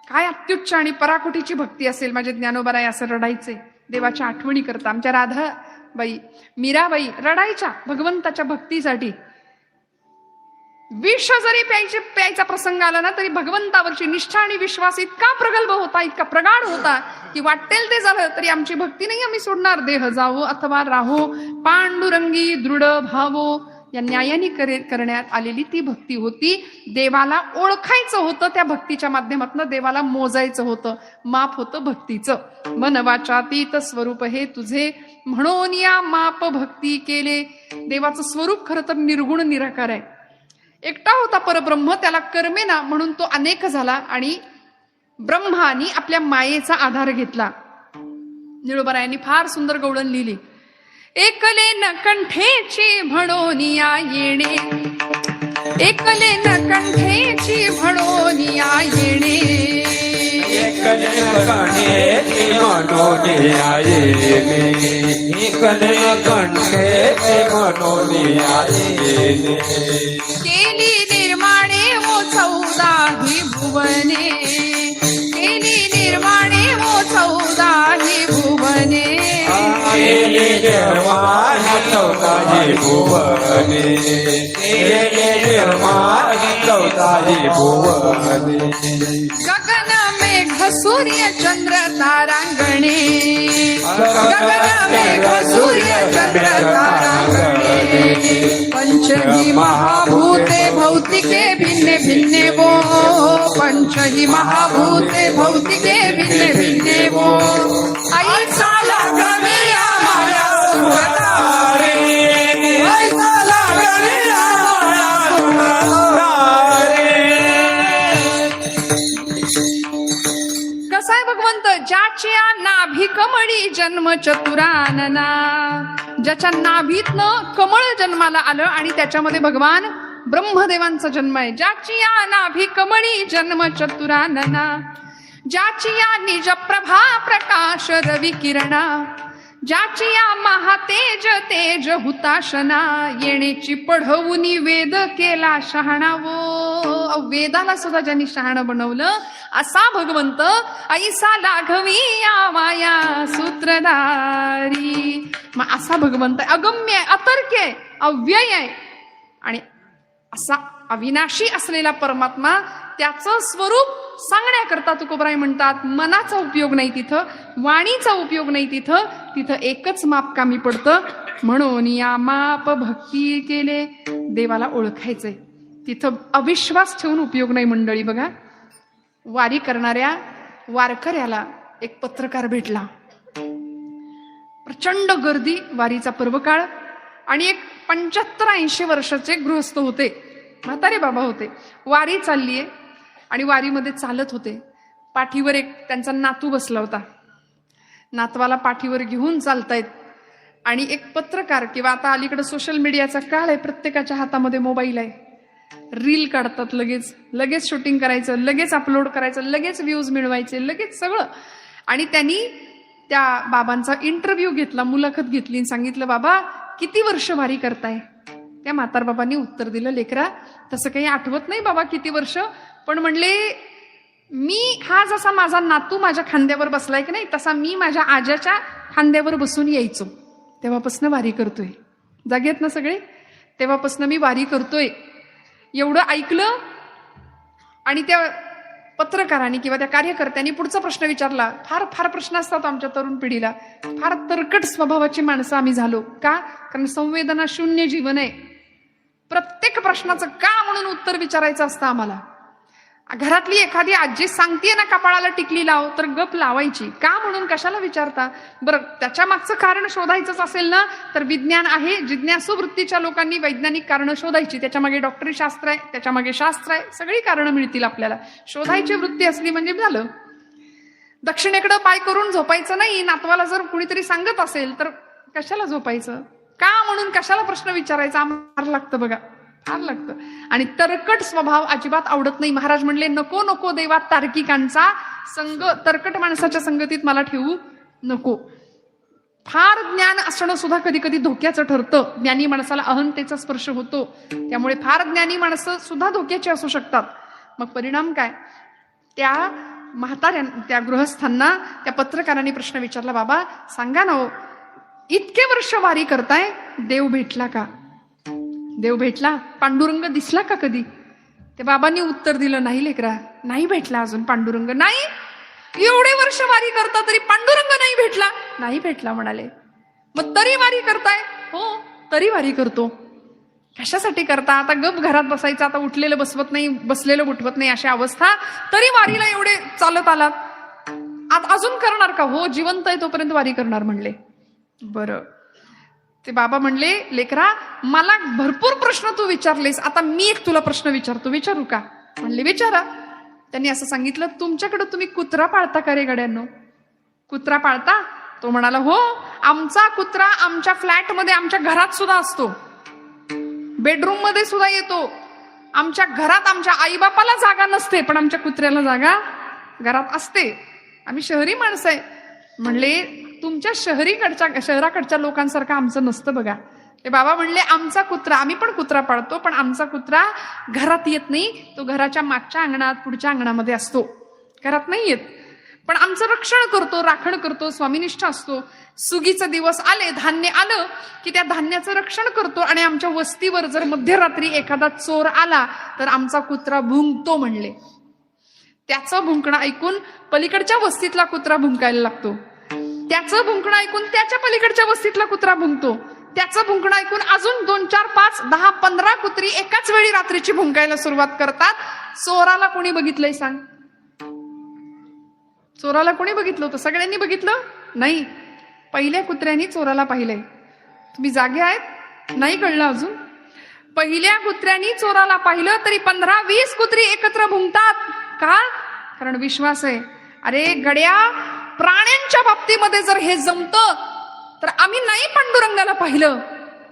काय अत्युच्च आणि पराकुटीची भक्ती असेल. माझे ज्ञानोबाराय असं रडायचे देवाच्या आठवणी करता. आमच्या राधाबाई, मीराबाई रडायच्या भगवंताच्या भक्तीसाठी. विष जरी प्यायचा प्रसंग आला ना तरी भगवंतावरची निष्ठा आणि विश्वास इतका प्रगल्भ होता, इतका प्रगाढ होता की वाटेल ते झालं तरी आमची भक्ती नाही आम्ही सोडणार, देह जावो अथवा राहो, पांडुरंगी दृढ भावो. या न्यायाने करण्यात आलेली ती भक्ती होती. देवाला ओळखायचं होतं, त्या भक्तीच्या माध्यमातून देवाला मोजायचं होतं, माप होतं भक्तीचं. मन वाचातीत स्वरूप हे तुझे म्हणून या माप भक्ती केले. देवाचं स्वरूप खरं तर निर्गुण निराकार आहे. एकटा होता परब्रह्म, त्याला कर्मे ना म्हणून तो अनेक झाला आणि ब्रह्मानी आपल्या मायेचा आधार घेतला. निळोबरायांनी फार सुंदर गवळण लिहिली. एकले न कंठेची म्हणून या येणे, एकले न कंठेची म्हणून या येणे. एकले कंठे म्हणून येणे, एकले कंठे म्हणून येणे. केली निर्माणे वो 14 भुवने, केली निर्माणे वो 14 भुवने. केली निर्माण 14 भुवने, केली निर्माण 14 भुवने. गगन मेघ सूर्य चंद्र तारांगणे, गगन मेघ सूर्य चंद्र तारांगणे. पंचही महाभूते भौतिके भिन्ने भिन्ने वो, पंचही महाभूते भौतिके भिन्ने भिन्ने वो. ऐसा लागणे आम्हाला सुखदारे, ऐसा लागणे आम्हाला कसा आहे भगवंत? ज्याची नाभी कमळी जन्म चतुरानना, ज्याच्या नाभीतनं कमळ जन्माला आलं आणि त्याच्यामध्ये भगवान ब्रह्मदेवांचा जन्म आहे. ज्याची नाभी कमळी जन्म चतुरानना, ज्याची निज प्रभा प्रकाश रवी किरणा, ज्याची महातेज तेज हुताशना. येण्याची पढवुनी वेद केला शहाणावो, वेदाला सुद्धा ज्यांनी शहाणं बनवलं असा भगवंत. ऐसा लाघवी या माया सूत्रधारी. मग असा भगवंत अगम्य आहे, अतर्क्य आहे, अव्यय आहे आणि असा अविनाशी असलेला परमात्मा, त्याचं स्वरूप सांगण्याकरता तुकोबराय म्हणतात मनाचा उपयोग नाही तिथं, वाणीचा उपयोग नाही तिथं, तिथं एकच माप कामी पडतं. म्हणून या माप भक्ती केले. देवाला ओळखायचंय, तिथं अविश्वास ठेवून उपयोग नाही मंडळी. बघा, वारी करणाऱ्या वारकऱ्याला एक पत्रकार भेटला. प्रचंड गर्दी, वारीचा पर्वकाळ, आणि एक 75-80 वर्षाचे गृहस्थ होते, म्हातारे बाबा होते. वारी चाललीये आणि वारीमध्ये चालत होते. पाठीवर एक त्यांचा नातू बसला होता. नातवाला पाठीवर घेऊन चालतायत आणि एक पत्रकार, किंवा आता अलीकडे सोशल मीडियाचा काळ आहे, प्रत्येकाच्या हातामध्ये मोबाईल आहे. रील काढतात, लगेच शूटिंग करायचं, लगेच अपलोड करायचं, लगेच व्ह्यूज मिळवायचे, लगेच सगळं. आणि त्यांनी त्या बाबांचा इंटरव्ह्यू घेतला, मुलाखत घेतली आणि सांगितलं, बाबा किती वर्ष वारी करताय? त्या म्हातार बाबांनी उत्तर दिलं, लेकरा तसं काही आठवत नाही बाबा किती वर्ष, पण म्हणले मी हा जसा माझा नातू माझ्या खांद्यावर बसलाय की नाही, तसा मी माझ्या आज्याच्या खांद्यावर बसून यायचो, तेव्हापासून वारी करतोय. जागेत ना सगळे? तेव्हापासून मी वारी करतोय. एवढं ऐकलं आणि त्या पत्रकारांनी किंवा त्या कार्यकर्त्यांनी पुढचा प्रश्न विचारला. फार प्रश्न असतात आमच्या तरुण पिढीला. फार तरकट स्वभावाची माणसं आम्ही झालो. का? कारण संवेदना शून्य जीवन आहे. प्रत्येक प्रश्नाचं का म्हणून उत्तर विचारायचं असतं आम्हाला. घरातली एखादी आजी सांगतीये ना कपाळाला टिकली लाव, तर गप लावायची. का म्हणून कशाला विचारता? बरं, त्याच्या मागचं कारण शोधायचंच असेल ना, तर विज्ञान आहे, जिज्ञासू वृत्तीच्या लोकांनी वैज्ञानिक कारण शोधायची. त्याच्यामागे डॉक्टरी शास्त्र आहे, त्याच्यामागे शास्त्र आहे, सगळी कारणं मिळतील आपल्याला. शोधायची वृत्ती असली म्हणजे झालं. दक्षिणेकडे पाय करून झोपायचं नाही. नातवाला जर कुणीतरी सांगत असेल तर कशाला झोपायचं? का म्हणून कशाला प्रश्न विचारायचा? आम्हाला लागतं बघा, फार लागतं. आणि तरकट स्वभाव अजिबात आवडत नाही. महाराज म्हणले, नको नको देवा तार्किकांचा संग, तरकट माणसाच्या संगतीत मला ठेवू नको. फार ज्ञान असणं सुद्धा कधी कधी धोक्याचं ठरतं. ज्ञानी माणसाला अहंतेचा स्पर्श होतो, त्यामुळे फार ज्ञानी माणसं सुद्धा धोक्याची असू शकतात. मग परिणाम काय? त्या म्हाताऱ्या, त्या गृहस्थांना त्या पत्रकारांनी प्रश्न विचारला, बाबा सांगा ना हो, इतके वर्ष वारी करताय, देव भेटला का? देव भेटला? पांडुरंग दिसला का कधी? ते बाबांनी उत्तर दिलं, नाही लेकरा, नाही भेटला अजून पांडुरंग. नाही, एवढे वर्ष वारी करता तरी पांडुरंग नाही भेटला? नाही भेटला म्हणाले. मग तरी वारी करताय? हो, तरी वारी करतो. कशासाठी करता? आता गप घरात बसायचं, आता उठलेलं बसवत नाही, बसलेलं उठवत नाही, अशी अवस्था, तरी वारीला एवढे चालत आलात. आता अजून करणार का? हो, जिवंत आहे तोपर्यंत वारी करणार म्हणले. बरं. ते बाबा म्हणले, लेकरा, मला भरपूर प्रश्न तू विचारलेस, आता मी एक तुला प्रश्न विचारतो, विचारू का? म्हणले, विचारा. त्यांनी असं सांगितलं, तुमच्याकडे तुम्ही कुत्रा पाळता का रे गड्यांनो? कुत्रा पाळता? तो म्हणाला, हो, आमचा कुत्रा आमच्या फ्लॅटमध्ये, आमच्या घरात सुद्धा असतो, बेडरूम मध्ये सुद्धा येतो. आमच्या घरात आमच्या आईबापाला जागा नसते, पण आमच्या कुत्र्याला जागा घरात असते. आम्ही शहरी माणसं आहे. म्हणले, तुमच्या शहराकडच्या लोकांसारखं आमचं नसतं बघा. ते बाबा म्हणले, आमचा कुत्रा, आम्ही पण कुत्रा पाळतो, पण आमचा कुत्रा घरात येत नाही, तो घराच्या मागच्या अंगणात, पुढच्या अंगणामध्ये असतो, घरात नाही येत. पण आमचं रक्षण करतो, राखण करतो, स्वामीनिष्ठ असतो. सुगीचे दिवस आले, धान्य आलं की त्या धान्याचं रक्षण करतो. आणि आमच्या वस्तीवर जर मध्यरात्री एखादा चोर आला तर आमचा कुत्रा भुंकतो म्हणले. त्याचं भुंकणं ऐकून पलीकडच्या वस्तीतला कुत्रा भुंकायला लागतो. त्याचं भुंकणं ऐकून त्याच्या पलीकडच्या वस्तीतला कुत्रा भुंकतो. त्याचं भुंकणं ऐकून अजून 2, 4, 5, 10, 15 कुत्री एकाच वेळी रात्रीची भुंकायला सुरुवात करतात. चोराला कोणी बघितलंय सांग? चोराला कोणी बघितलं होतं? सगळ्यांनी बघितलं नाही. पहिल्या कुत्र्यांनी चोराला पाहिलंय. तुम्ही जागे आहेत? नाही कळलं अजून? पहिल्या कुत्र्यांनी चोराला पाहिलं तरी 15-20 कुत्री एकत्र भुंकतात. का? कारण विश्वास आहे. अरे गड्या, प्राण्यांच्या बाबतीमध्ये जर हे जमतं तर आम्ही नाही पांडुरंगाला पाहिलं,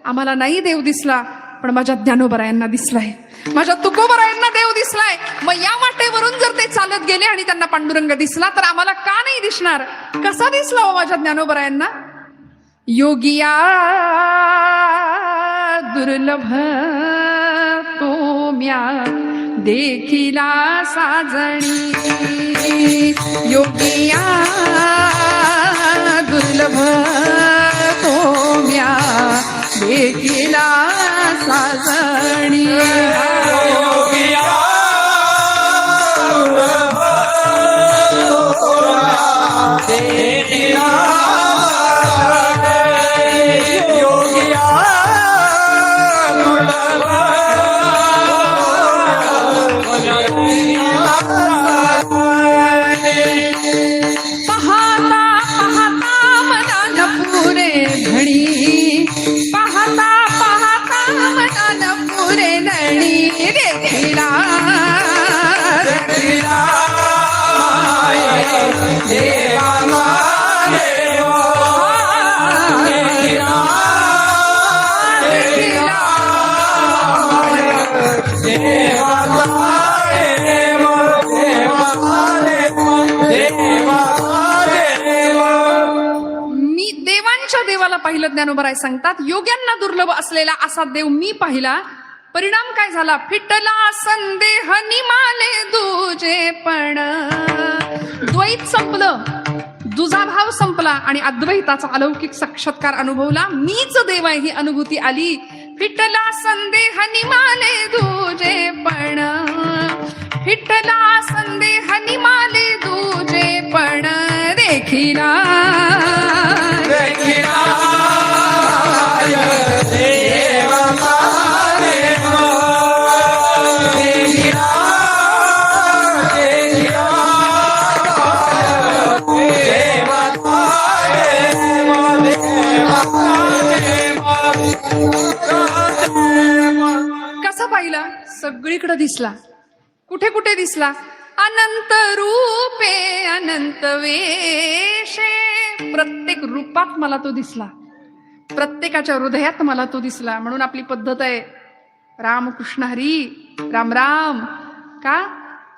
आम्हाला नाही देव दिसला, पण माझ्या ज्ञानोबरायांना दिसलाय, माझ्या तुकोबरायांना देव दिसलाय. मग या वाटेवरून जर ते चालत गेले आणि त्यांना पांडुरंग दिसला तर आम्हाला का नाही दिसणार? कसा दिसला हो माझ्या ज्ञानोबरायांना? योगिया दुर्लभ तो म्या देखिला साजणी, योगिया दुर्लभ तो म्या देखिला साजणी. देवाला पाहिलं. ज्ञानोबराय सांगतात, योग्यांना दुर्लभ असलेला असा देव मी पाहिला. परिणाम काय झाला? फिटला संदेह निमाले दुजे पण. द्वैत संपलं, दुजा भाव संपला आणि अद्वैताचा अलौकिक साक्षात्कार अनुभवला. मीच देव आहे ही अनुभूती आली. फिटला संदेह निमाले दुजे पण, फिटला संदेह निमाले दुजे पण, देखिला कसा पाहिला? सगळीकडे दिसला. कुठे कुठे दिसला? अनंत रूपे अनंत वेशे. प्रत्येक रूपात मला तो दिसला, प्रत्येकाच्या हृदयात मला तो दिसला. म्हणून आपली पद्धत आहे, रामकृष्ण हरी, राम राम. का?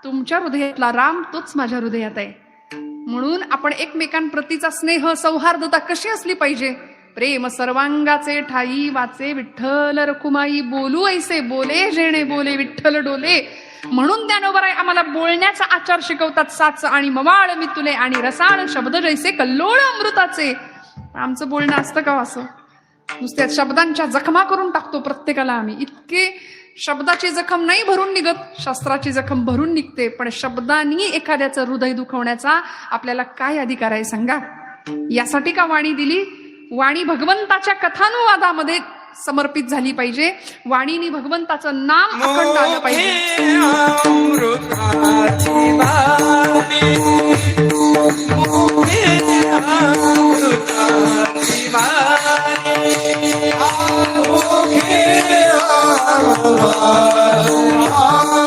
तुमच्या हृदयातला राम तोच माझ्या हृदयात आहे. म्हणून आपण एकमेकांप्रतीचा स्नेह, सौहार्दता कशी असली पाहिजे? प्रेम सर्वांगाचे ठाई वाचे विठ्ठल रखुमाई, बोलू ऐसे बोले जेणे बोले विठ्ठल डोले. म्हणून ज्ञानोबराय आम्हाला बोलण्याचा आचार शिकवतात. साच आणि मवाळ मितुले आणि रसाळ शब्द जैसे कल्लोळ अमृताचे. आमचं बोलणं असतं का असं? नुसत्या शब्दांच्या जखमा करून टाकतो प्रत्येकाला आम्ही. इतके शब्दाची जखम नाही भरून निघत, शास्त्राची जखम भरून निघते. पण शब्दांनी एखाद्याचं हृदय दुखवण्याचा आपल्याला काय अधिकार आहे सांगा? यासाठी का वाणी दिली? वाणी भगवंताच्या कथानुवादामध्ये समर्पित झाली पाहिजे. वाणीनी भगवंताचं नाम अखंड आलं पाहिजे. अमृताची वाणी, मुखे अमृताची वाणी, मुखे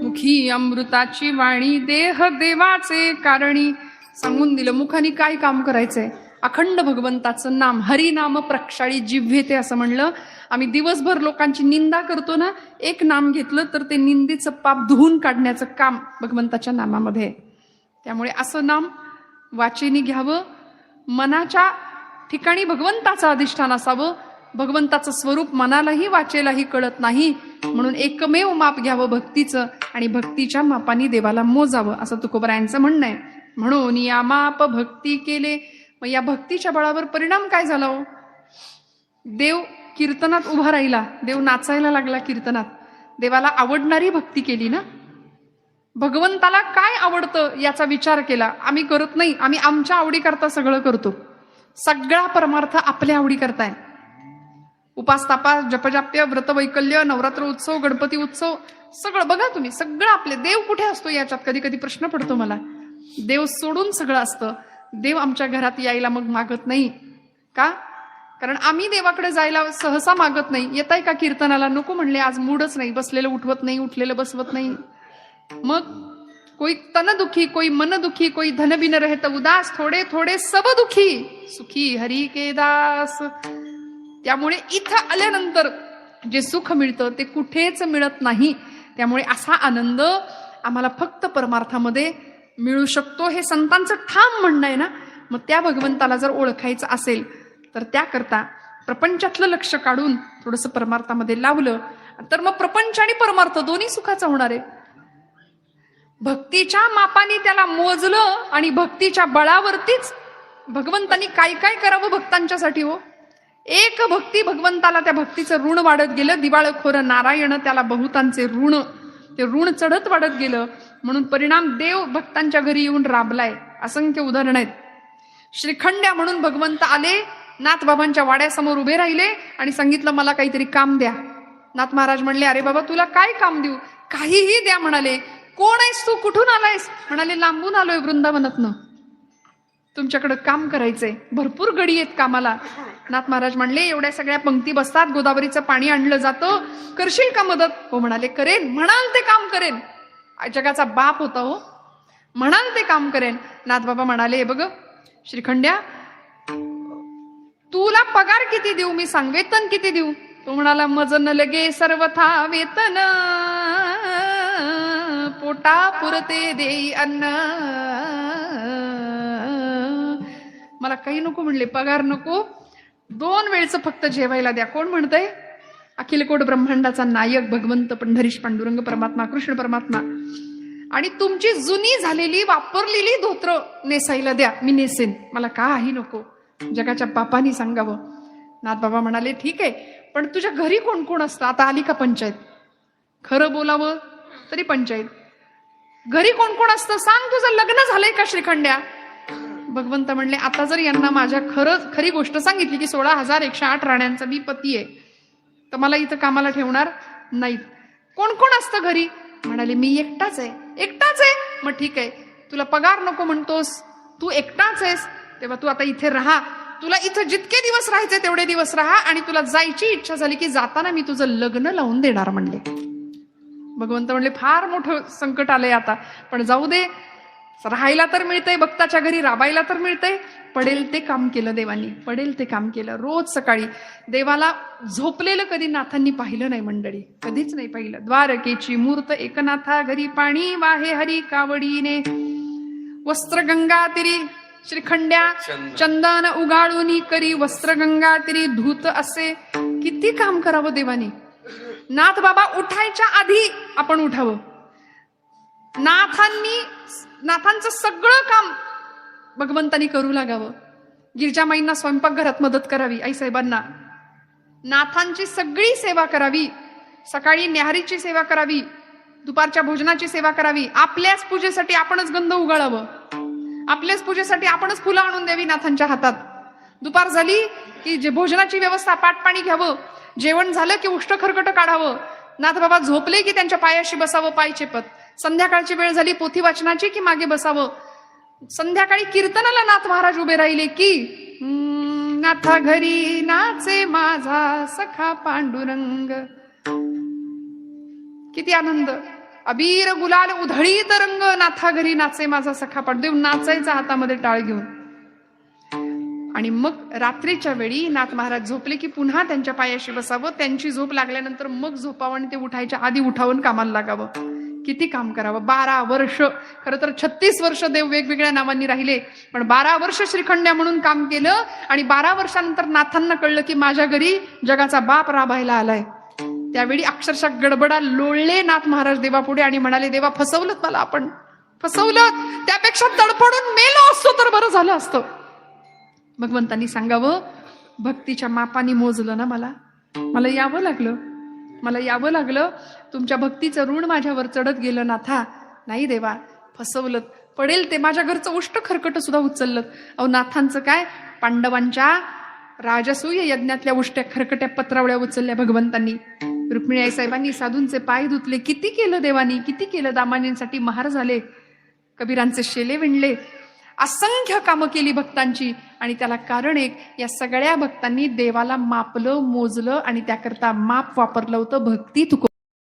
मुखी अमृताची वाणी, देह देवाचे कारणी. सांगून दिलं मुखाने काय काम करायचंय. अखंड भगवंताचं नाम, हरिनाम प्रक्षाळी जिव्हेते असं म्हणलं. आम्ही दिवसभर लोकांची निंदा करतो ना, एक नाम घेतलं तर ते निंदेचं पाप धुवून काढण्याचं काम भगवंताच्या नामामध्ये आहे. त्यामुळे असं नाम वाचेनी घ्यावं. मनाच्या ठिकाणी भगवंताचं अधिष्ठान असावं. भगवंताचं स्वरूप मनालाही वाचेलाही कळत नाही, म्हणून एकमेव माप घ्यावं भक्तीचं, आणि भक्तीच्या मापाने देवाला मोजावं असं तुकोबरायांचं म्हणणं आहे. म्हणून या माप भक्ती केले. मग या भक्तीच्या बळावर परिणाम काय झाला हो? देव कीर्तनात उभा राहिला, देव नाचायला लागला कीर्तनात. देवाला आवडणारी भक्ती केली ना. भगवंताला काय आवडतं याचा विचार केला. आम्ही करत नाही, आम्ही आमच्या आवडीकरता सगळं करतो. सगळा परमार्थ आपल्या आवडी करताय. उपास तापास, जपजाप्य, व्रतवैकल्य, नवरात्र उत्सव, गणपती उत्सव, सगळं बघा तुम्ही. सगळं आपले. देव कुठे असतो याच्यात कधी कधी प्रश्न पडतो मला. देव सोडून सगळं असतं. देव आमच्या घरात यायला मग मागत नाही का? कारण आम्ही देवाकडे जायला सहसा मागत नाही. येताय का कीर्तनाला? नको म्हणले, आज मूडच नाही. बसलेलं उठवत नाही, उठलेलं बसवत नाही. मग कोई तन दुखी, कोई मन दुखी, कोई धन बिन रहत उदास, थोडे थोडे सब दुखी, सुखी हरी के दास. त्यामुळे इथं आल्यानंतर जे सुख मिळतं ते कुठेच मिळत नाही. त्यामुळे असा आनंद आम्हाला फक्त परमार्थामध्ये मिळू शकतो, हे संतांचं ठाम म्हणणं आहे ना. मग त्या भगवंताला जर ओळखायचं असेल तर त्याकरता प्रपंचातलं लक्ष काढून थोडंसं परमार्थामध्ये लावलं तर मग प्रपंच आणि परमार्थ दोन्ही सुखाचं होणार आहे. भक्तीच्या मापाने त्याला मोजलं आणि भक्तीच्या बळावरतीच भगवंतांनी काय काय करावं भक्तांच्यासाठी हो. एक भक्ती भगवंताला, त्या भक्तीचं ऋण वाढत गेलं. दिवाळखोर नारायण त्याला बहुतांचे ऋण, ते ऋण चढत वाढत गेलं. म्हणून परिणाम देव भक्तांच्या घरी येऊन राबलाय. असंख्य उदाहरण आहेत. श्रीखंड्या म्हणून भगवंत आले, नाथबाबांच्या वाड्यासमोर उभे राहिले आणि सांगितलं मला काहीतरी काम द्या. नाथ महाराज म्हणले अरे बाबा तुला काय काम देऊ? काहीही द्या म्हणाले. कोण आहेस तू? कुठून आलायस? म्हणाले लांबून आलोय वृंदावनातनं, तुमच्याकडे काम करायचंय. भरपूर गडी आहेत कामाला. नाथ महाराज म्हणले एवढ्या सगळ्या पंक्ती बसतात, गोदावरीचं पाणी आणलं जातं, करशील का मदत? हो म्हणाले करेन. म्हणाल ते काम करेन. जगाचा बाप होता हो. म्हणाल ते काम करेन. नाथबाबा म्हणाले बघ श्रीखंड्या, तुला पगार किती देऊ? मी सांग, वेतन किती देऊ? तो म्हणाला मज न लगे सर्वथा वेतन, पोटा पुरते देई अन्न. मला काही नको म्हणले, पगार नको, 2 वेळचं फक्त जेवायला द्या. कोण म्हणतंय? अखिल कोट ब्रह्मांडाचा नायक भगवंत पंढरीश पांडुरंग परमात्मा, कृष्ण परमात्मा. आणि तुमची जुनी झालेली वापरलेली धोत्र नेसायला द्या, मी नेसेन. मला काही नको. जगाच्या बापानी सांगावं. नाथबाबा म्हणाले ठीक आहे, पण तुझ्या घरी कोण कोण असतं? आता आली का पंचायत? खरं बोलावं तरी पंचायत. घरी कोण कोण असतं सांग. तुझं लग्न झालंय का श्रीखंड्या? भगवंत म्हणले आता जर यांना माझ्या खरी गोष्ट सांगितली की 16,108 राण्यांचा मी पती आहे, तर मला इथं कामाला ठेवणार नाहीत. कोण कोण असतं घरी? म्हणाले मी एकटाच आहे. मग ठीक आहे, तुला पगार नको म्हणतोस, तू एकटाच आहेस, तेव्हा तू आता इथे राहा. तुला इथं जितके दिवस राहायचे तेवढे दिवस राहा, आणि तुला जायची इच्छा झाली की जाताना मी तुझं लग्न लावून देणार म्हणले. भगवंत म्हणले फार मोठं संकट आलंय आता, पण जाऊ दे, राहायला तर मिळतंय, भक्ताच्या घरी राबायला तर मिळतंय. पडेल ते काम केलं देवानी, पडेल ते काम केलं. रोज सकाळी देवाला झोपलेलं कधी नाथांनी पाहिलं नाही मंडळी, कधीच नाही पाहिलं. द्वारकेची मूर्त एकनाथा घरी, पाणी वाहे हरी कावडीने, वस्त्र गंगा तिरी श्रीखंड्या चंदन उगाळूनी करी, वस्त्र गंगा तिरी धूत असे. किती काम करावं देवानी. नाथ बाबा उठायच्या आधी आपण उठावं. नाथांचं सगळं काम भगवंतानी करू लागावं. गिरजामाईंना स्वयंपाकघरात मदत करावी, आईसाहेबांना नाथांची सगळी सेवा करावी. सकाळी न्याहारीची सेवा करावी, दुपारच्या भोजनाची सेवा करावी. आपल्याच पूजेसाठी आपणच गंध उगाळावं, आपल्याच पूजेसाठी आपणच फुलं आणून द्यावी नाथांच्या हातात. दुपार झाली की जे भोजनाची व्यवस्था, पाटपाणी घ्यावं. जेवण झालं की उष्ट खरकट काढावं. नाथ बाबा झोपले की त्यांच्या पायाशी बसावं, पाय चेपत. संध्याकाळची वेळ झाली पोथी वाचनाची की मागे बसावं. संध्याकाळी कीर्तनाला नाथ महाराज उभे राहिले की नाथा घरी नाचे माझा सखा पांडुरंग. किती आनंद. अबीर गुलाल उधळीत रंग, नाथा घरी नाचे माझा सखा पांडुरंग. देव नाचायचा हातामध्ये टाळ घेऊन. आणि मग रात्रीच्या वेळी नाथ महाराज झोपले की पुन्हा त्यांच्या पायाशी बसावं. त्यांची झोप लागल्यानंतर मग झोपावं आणि ते उठायच्या आधी उठावून कामाला लागावं. किती काम करावं. 12 वर्ष, खरं तर 36 वर्ष देव वेगवेगळ्या नावांनी राहिले, पण 12 वर्ष श्रीखंड्या म्हणून काम केलं. आणि 12 वर्षानंतर नाथांना कळलं की माझ्या घरी जगाचा बाप राबायला आलाय. त्यावेळी अक्षरशः गडबडा लोळले नाथ महाराज देवापुढे आणि म्हणाले, देवा फसवलं मला, आपण फसवलं, त्यापेक्षा तडफडून मेलो असतो तर बरं झालं असतं. भगवंतांनी सांगावं, भक्तीच्या मापाने मोजलं ना मला यावं लागलं. तुमच्या भक्तीचं ऋण माझ्यावर चढत गेलं नाथा. नाही देवा, फसवलं, पडेल ते. माझ्या घरचं उष्ट खरकट सुद्धा उचललं. अहो नाथांचं काय, पांडवांच्या राजसूय यज्ञातल्या उष्ट्या खरकट्या पत्रावळ्या उचलल्या भगवंतांनी. रुक्मिणी आईसाहेबांनी साधूंचे पाय धुतले. किती केलं देवानी, किती केलं. दामानींसाठी महार झाले, कबीरांचे शेले विणले, असंख्य कामं केली भक्तांची. आणि त्याला कारण एक, या सगळ्या भक्तांनी देवाला मापलं, मोजलं आणि त्याकरता माप वापरलं होतं. भक्ती तुको